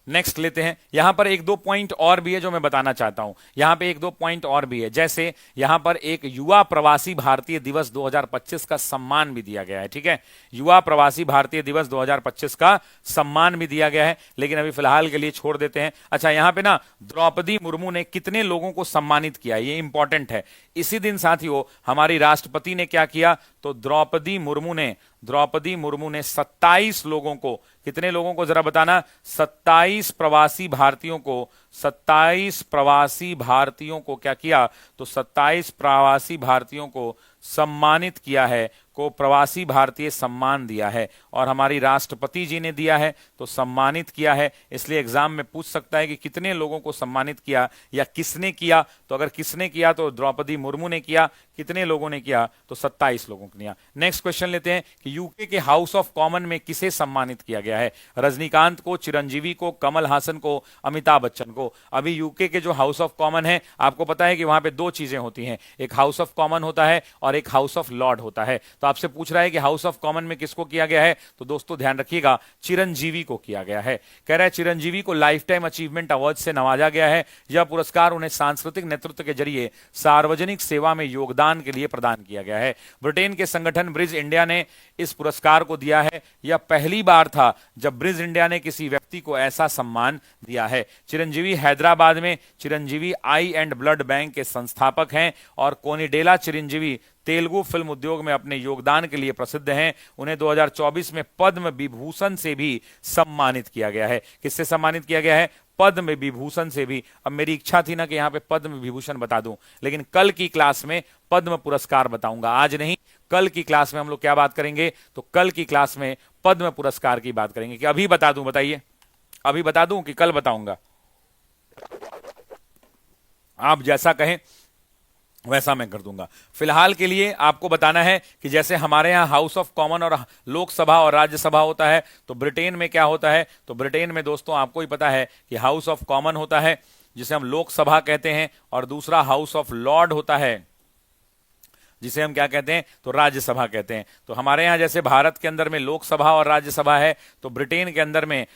नेक्स्ट लेते हैं। यहां पर एक दो पॉइंट और भी है जो मैं बताना चाहता हूं। यहां पे एक दो पॉइंट और भी है, जैसे यहां पर एक युवा प्रवासी भारतीय दिवस 2025 का सम्मान भी दिया गया है। ठीक है, युवा प्रवासी भारतीय दिवस 2025 का सम्मान भी दिया गया है, लेकिन अभी फिलहाल के लिए छोड़ देते हैं। अच्छा, यहां पे ना द्रौपदी मुर्मू ने कितने लोगों को सम्मानित किया, ये इंपॉर्टेंट है। इसी दिन साथियों हमारी राष्ट्रपति ने क्या किया? तो द्रौपदी मुर्मू ने 27 लोगों को, कितने लोगों को जरा बताना? 27 प्रवासी भारतीयों को, 27 प्रवासी भारतीयों को क्या किया? तो 27 प्रवासी भारतीयों को सम्मानित किया है, को प्रवासी भारतीय सम्मान दिया है, और हमारी राष्ट्रपति जी ने दिया है, तो सम्मानित किया है। इसलिए एग्जाम में पूछ सकता है कि कितने लोगों को सम्मानित किया या किसने किया। तो अगर किसने किया तो द्रौपदी मुर्मू ने किया, कितने लोगों ने किया? तो 27 लोगों ने किया। नेक्स्ट क्वेश्चन लेते हैं कि यूके के हाउस ऑफ कॉमन में किसे सम्मानित किया गया है? रजनीकांत को, चिरंजीवी को, कमल हासन को, अमिताभ बच्चन को। अभी यूके के जो हाउस ऑफ कॉमन है, आपको पता है कि वहां पे दो चीजें होती हैं, एक हाउस ऑफ कॉमन होता है और एक हाउस ऑफ लॉर्ड होता है। तो आपसे पूछ रहा है कि हाउस ऑफ कॉमन में किसको किया गया है? तो दोस्तों ध्यान रखिएगा, चिरंजीवी को किया गया है। कह रहा है चिरंजीवी को लाइफ टाइम अचीवमेंट अवार्ड से नवाजा गया है। यह पुरस्कार उन्हें सांस्कृतिक नेतृत्व के जरिए सार्वजनिक सेवा में योगदान के लिए प्रदान किया गया है। ब्रिटेन के संगठन ब्रिज इंडिया ने इस पुरस्कार को दिया है। यह पहली बार था जब ब्रिज इंडिया ने किसी व्यक्ति को ऐसा सम्मान दिया है। चिरंजीवी हैदराबाद में चिरंजीवी आई एंड ब्लड बैंक के संस्थापक हैं, और कोनिडेला चिरंजीवी तेलुगु फिल्म उद्योग में अपने योगदान के लिए प्रसिद्ध हैं। उन्हें 2024 में पद्म विभूषण से भी सम्मानित किया गया है। किससे सम्मानित किया गया है? पद्म विभूषण से भी। अब मेरी इच्छा थी ना कि यहां पे पद्म विभूषण बता दूं, लेकिन कल की क्लास में पद्म पुरस्कार बताऊंगा, आज नहीं। कल की क्लास में हम लोग क्या बात करेंगे? तो कल की क्लास में पद्म पुरस्कार की बात करेंगे। कि अभी बता दूं? बताइए, अभी बता दूं कि कल बताऊंगा? आप जैसा कहें वैसा मैं कर दूंगा। फिलहाल के लिए आपको बताना है कि जैसे हमारे यहां हाउस ऑफ कॉमन और लोकसभा और राज्यसभा होता है, तो ब्रिटेन में क्या होता है? तो ब्रिटेन में दोस्तों आपको ही पता है कि हाउस ऑफ कॉमन होता है, जिसे हम लोकसभा कहते हैं, और दूसरा हाउस ऑफ लॉर्ड होता है, जिसे हम क्या कहते हैं? तो राज्यसभा कहते हैं। तो हमारे यहां जैसे भारत के अंदर में लोकसभा और राज्यसभा है, तो ब्रिटेन के अंदर में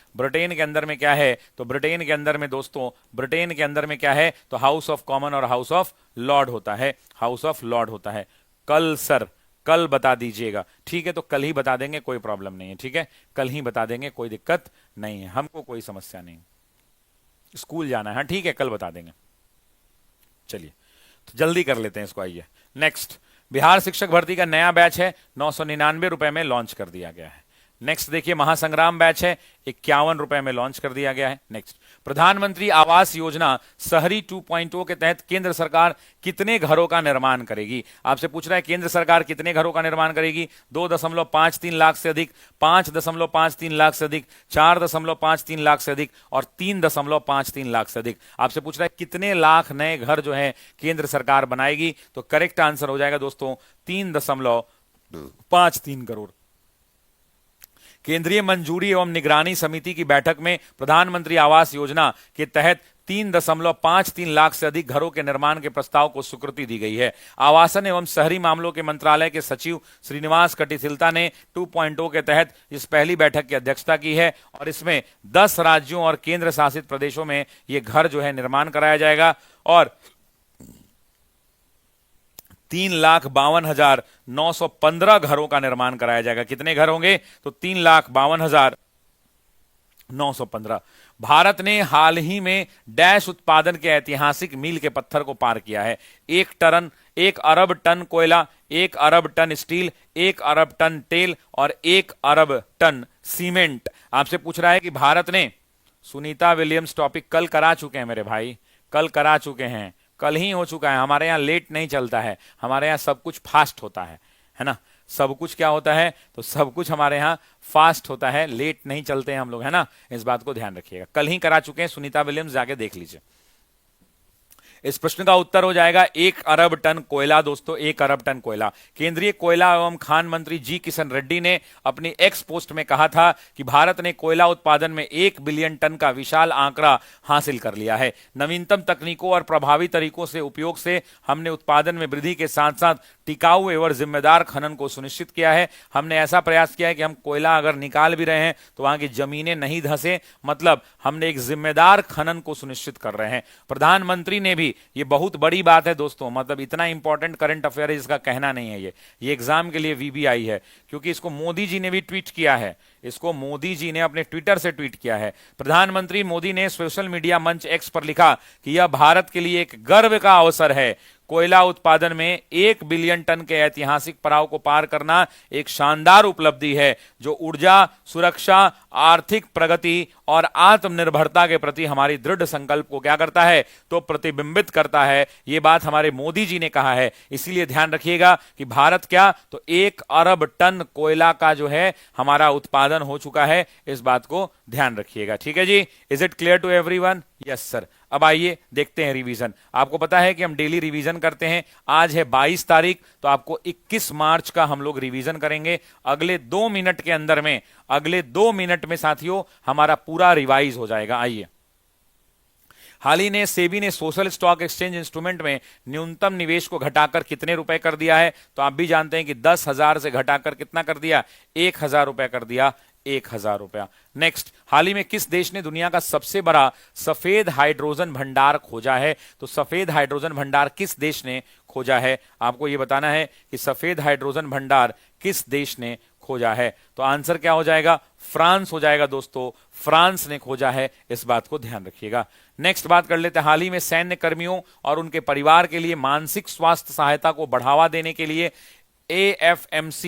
क्या है? तो ब्रिटेन के अंदर में दोस्तों, ब्रिटेन के अंदर में क्या है? तो हाउस ऑफ कॉमन और हाउस ऑफ लॉर्ड होता है, हाउस ऑफ लॉर्ड होता है। कल सर, कल बता दीजिएगा, ठीक है? तो कल ही बता देंगे, कोई प्रॉब्लम नहीं है, ठीक है? कल ही बता देंगे, कोई दिक्कत नहीं है, हमको कोई समस्या नहीं। स्कूल जाना है, हाँ ठीक है, कल बता देंगे। चलिए तो जल्दी कर लेते हैं इसको। आइए नेक्स्ट, बिहार शिक्षक भर्ती का नया बैच है, 999 रुपए में लॉन्च कर दिया गया है। नेक्स्ट देखिए, महासंग्राम बैच है, 51 रुपए में लॉन्च कर दिया गया है। नेक्स्ट, प्रधानमंत्री आवास योजना शहरी 2.0 के तहत केंद्र सरकार कितने घरों का निर्माण करेगी? आपसे पूछ रहा है केंद्र सरकार कितने घरों का निर्माण करेगी? 2.53 लाख से अधिक, 5.53 लाख से अधिक, 4.53 लाख से अधिक, और 3.53 लाख से अधिक। आपसे पूछ रहा है कितने लाख नए घर जो है केंद्र सरकार बनाएगी? तो करेक्ट आंसर हो जाएगा दोस्तों 3.53 करोड़। केंद्रीय मंजूरी एवं निगरानी समिति की बैठक में प्रधानमंत्री आवास योजना के तहत 3.53 लाख से अधिक घरों के निर्माण के प्रस्ताव को स्वीकृति दी गई है। आवासन एवं शहरी मामलों के मंत्रालय के सचिव श्रीनिवास कटिथिल्ता ने 2.0 के तहत इस पहली बैठक की अध्यक्षता की है, और इसमें 10 राज्यों और केंद्र शासित प्रदेशों में यह घर जो है निर्माण कराया जाएगा, और 3,52,915 घरों का निर्माण कराया जाएगा। कितने घर होंगे? तो 3,52,915। भारत ने हाल ही में डैश उत्पादन के ऐतिहासिक मील के पत्थर को पार किया है। 1 अरब टन कोयला, 1 अरब टन स्टील, 1 अरब टन तेल, और 1 अरब टन सीमेंट। आपसे पूछ रहा है कि भारत ने, सुनीता विलियम्स टॉपिक कल करा चुके हैं मेरे भाई, कल करा चुके हैं, कल ही हो चुका है। हमारे यहाँ लेट नहीं चलता है, हमारे यहाँ सब कुछ फास्ट होता है ना। सब कुछ क्या होता है, तो सब कुछ हमारे यहाँ फास्ट होता है, लेट नहीं चलते हैं हम लोग, है ना। इस बात को ध्यान रखिएगा, कल ही करा चुके हैं। सुनीता विलियम्स जाके देख लीजिए। इस प्रश्न का उत्तर हो जाएगा 1 अरब टन कोयला। दोस्तों 1 अरब टन कोयला। केंद्रीय कोयला एवं खान मंत्री जी किशन रेड्डी ने अपनी एक्स पोस्ट में कहा था कि भारत ने कोयला उत्पादन में 1 बिलियन टन का विशाल आंकड़ा हासिल कर लिया है। नवीनतम तकनीकों और प्रभावी तरीकों से उपयोग से हमने उत्पादन में वृद्धि के साथ साथ टिकाऊ एवं जिम्मेदार खनन को सुनिश्चित किया है। हमने ऐसा प्रयास किया है कि हम कोयला अगर निकाल भी रहे हैं तो वहां की जमीनें नहीं धंसे, मतलब हमने एक जिम्मेदार खनन को सुनिश्चित कर रहे हैं। प्रधानमंत्री ने भी, ये बहुत बड़ी बात है दोस्तों, मतलब इतना इंपॉर्टेंट करंट अफेयर है जिसका कहना नहीं है। ये एग्जाम के लिए वीबीआई है, क्योंकि इसको मोदी जी ने भी ट्वीट किया है। इसको मोदी जी ने अपने ट्विटर से ट्वीट किया है। प्रधानमंत्री मोदी ने सोशल मीडिया मंच एक्स पर लिखा कि यह भारत के लिए एक गर्व का अवसर है। कोयला उत्पादन में 1 बिलियन टन के ऐतिहासिक पड़ाव को पार करना एक शानदार उपलब्धि है, जो ऊर्जा सुरक्षा, आर्थिक प्रगति और आत्मनिर्भरता के प्रति हमारी दृढ़ संकल्प को क्या करता है, तो प्रतिबिंबित करता है। यह बात हमारे मोदी जी ने कहा है। इसीलिए ध्यान रखिएगा कि भारत क्या, तो 1 अरब टन कोयला का जो है हमारा उत्पादन हो चुका है। इस बात को ध्यान रखिएगा, ठीक है जी। Is it clear to everyone? Yes sir. अब आइए देखते हैं रिवीजन। आपको पता है कि हम डेली रिवीजन करते हैं। आज है 22 तारीख, तो आपको 21 मार्च का हम लोग रिवीजन करेंगे। अगले 2 मिनट के अंदर में, अगले 2 मिनट में साथियों हमारा पूरा रिवाइज हो जाएगा। आइए, हाल ही ने सेबी ने सोशल स्टॉक एक्सचेंज इंस्ट्रूमेंट में न्यूनतम निवेश को घटाकर कितने रुपए कर दिया है? तो आप भी जानते हैं कि 10,000 से घटाकर कितना कर दिया? 1,000 रुपए कर दिया, 1,000 रुपया। नेक्स्ट, हाल ही में किस देश ने दुनिया का सबसे बड़ा सफेद हाइड्रोजन भंडार खोजा है? तो सफेद हाइड्रोजन भंडार किस देश ने खोजा है? आपको यह बताना है कि सफेद हाइड्रोजन भंडार किस देश ने खोजा है। तो आंसर क्या हो जाएगा? फ्रांस हो जाएगा दोस्तों, फ्रांस ने खोजा है। इस बात को ध्यान रखिएगा। नेक्स्ट बात कर लेते हैं, हाल ही में सैन्य कर्मियों और उनके परिवार के लिए मानसिक स्वास्थ्य सहायता को बढ़ावा देने के लिए AFMS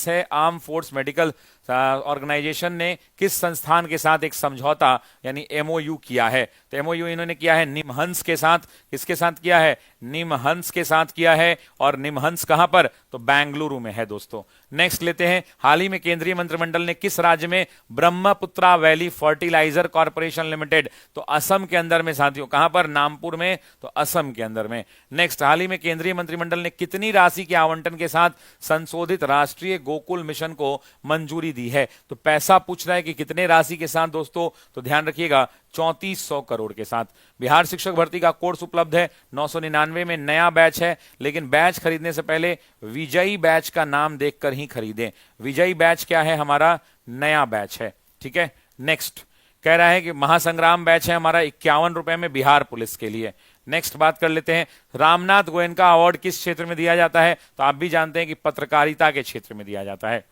है, आर्म फोर्स मेडिकल ऑर्गेनाइजेशन ने किस संस्थान के साथ एक समझौता यानी MOU किया है? तो MOU इन्होंने किया है निमहंस के साथ। किसके साथ किया है? निमहंस के साथ किया है। और निमहंस कहां पर? तो बेंगलुरु में है दोस्तों। नेक्स्ट लेते हैं, हाल ही में केंद्रीय मंत्रिमंडल ने किस राज्य में Brahmaputra valley fertiliser corporation limited, तो असम के अंदर में साथियों, कहां पर? नामपुर में, तो असम के अंदर में। नेक्स्ट, हाल ही में केंद्रीय मंत्रिमंडल ने कितनी राशि के आवंटन के साथ संशोधित राष्ट्रीय गोकुल मिशन को मंजूरी दी है? तो पैसा पूछ रहा है कि कितने राशि के साथ दोस्तों, तो ध्यान रखिएगा 3400 करोड़ के साथ। बिहार शिक्षक भर्ती का कोर्स उपलब्ध है, 999 में नया बैच है, लेकिन बैच खरीदने से पहले विजयी बैच का नाम देखकर ही खरीदें। विजयी बैच क्या है? हमारा नया बैच है, ठीक है। नेक्स्ट कह रहा है कि महासंग्राम बैच है हमारा 51 रुपए में बिहार पुलिस के लिए। नेक्स्ट बात कर लेते हैं, रामनाथ गोयनका अवार्ड किस क्षेत्र में दिया जाता है? तो आप भी जानते हैं कि पत्रकारिता के क्षेत्र में दिया जाता है।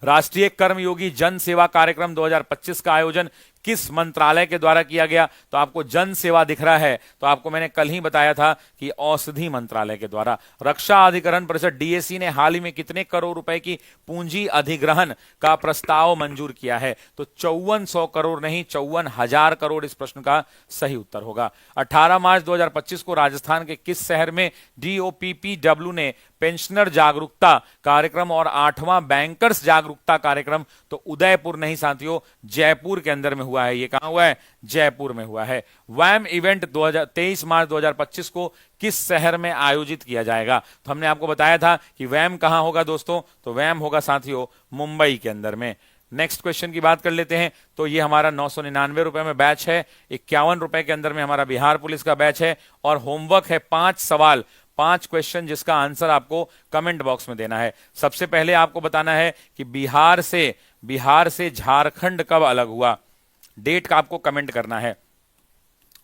राष्ट्रीय कर्मयोगी जन सेवा कार्यक्रम 2025 का आयोजन किस मंत्रालय के द्वारा किया गया? तो आपको जन सेवा दिख रहा है, तो आपको मैंने कल ही बताया था कि औषधि मंत्रालय के द्वारा। रक्षा अधिग्रहण परिषद DAC ने हाल ही में कितने करोड़ रुपए की पूंजी अधिग्रहण का प्रस्ताव मंजूर किया है? तो 5400 करोड़ नहीं, 54,000 करोड़ इस प्रश्न का सही उत्तर होगा। 18 मार्च 2025 को राजस्थान के किस शहर में DOPPW ने पेंशनर जागरूकता कार्यक्रम और 8वां बैंकर्स जागरूकता कार्यक्रम, तो उदयपुर नहीं साथियों, जयपुर के अंदर में हुआ है। ये कहां हुआ है? जयपुर में हुआ है। वैम इवेंट 23 मार्च 2025 को किस शहर में आयोजित किया जाएगा? तो हमने आपको बताया था कि वैम कहां होगा दोस्तों, तो वैम होगा साथियों मुंबई के अंदर में। नेक्स्ट क्वेश्चन की बात कर लेते हैं, तो ये हमारा 999 रुपए में बैच है, 51 रुपए के अंदर में हमारा बिहार पुलिस का बैच है। और होमवर्क है 5 सवाल, 5 क्वेश्चन, जिसका आंसर आपको कमेंट बॉक्स में देना है। सबसे पहले आपको बताना है कि बिहार से झारखंड कब अलग हुआ, डेट का आपको कमेंट करना है।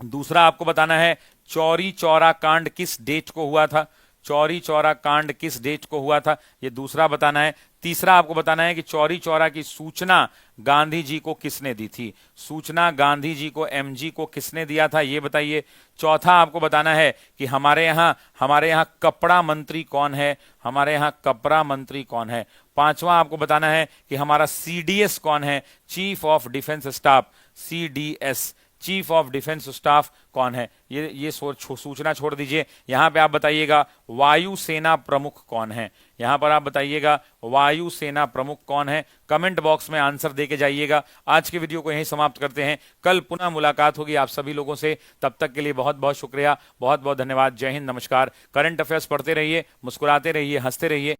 दूसरा आपको बताना है चौरी चौरा कांड किस डेट को हुआ था? चौरी चौरा कांड किस डेट को हुआ था, ये दूसरा बताना है। तीसरा आपको बताना है कि चौरी चौरा की सूचना गांधी जी को किसने दी थी? सूचना गांधी जी को, MG को किसने दिया था, ये बताइए। चौथा आपको बताना है कि हमारे यहाँ कपड़ा मंत्री कौन है? हमारे यहाँ कपड़ा मंत्री कौन है? पांचवा आपको बताना है कि हमारा CDS कौन है? Chief of defence staff, CDS, chief of defence staff कौन है? ये सूचना छोड़ दीजिए। यहां पे आप बताइएगा वायुसेना प्रमुख कौन है? यहां पर आप बताइएगा वायुसेना प्रमुख कौन है। कमेंट बॉक्स में आंसर देके जाइएगा। आज के वीडियो को यहीं समाप्त करते हैं। कल पुनः मुलाकात होगी आप सभी लोगों से। तब तक के लिए बहुत बहुत शुक्रिया, बहुत बहुत धन्यवाद। जय हिंद, नमस्कार। करंट अफेयर्स पढ़ते रहिए, मुस्कुराते रहिए, हंसते रहिए।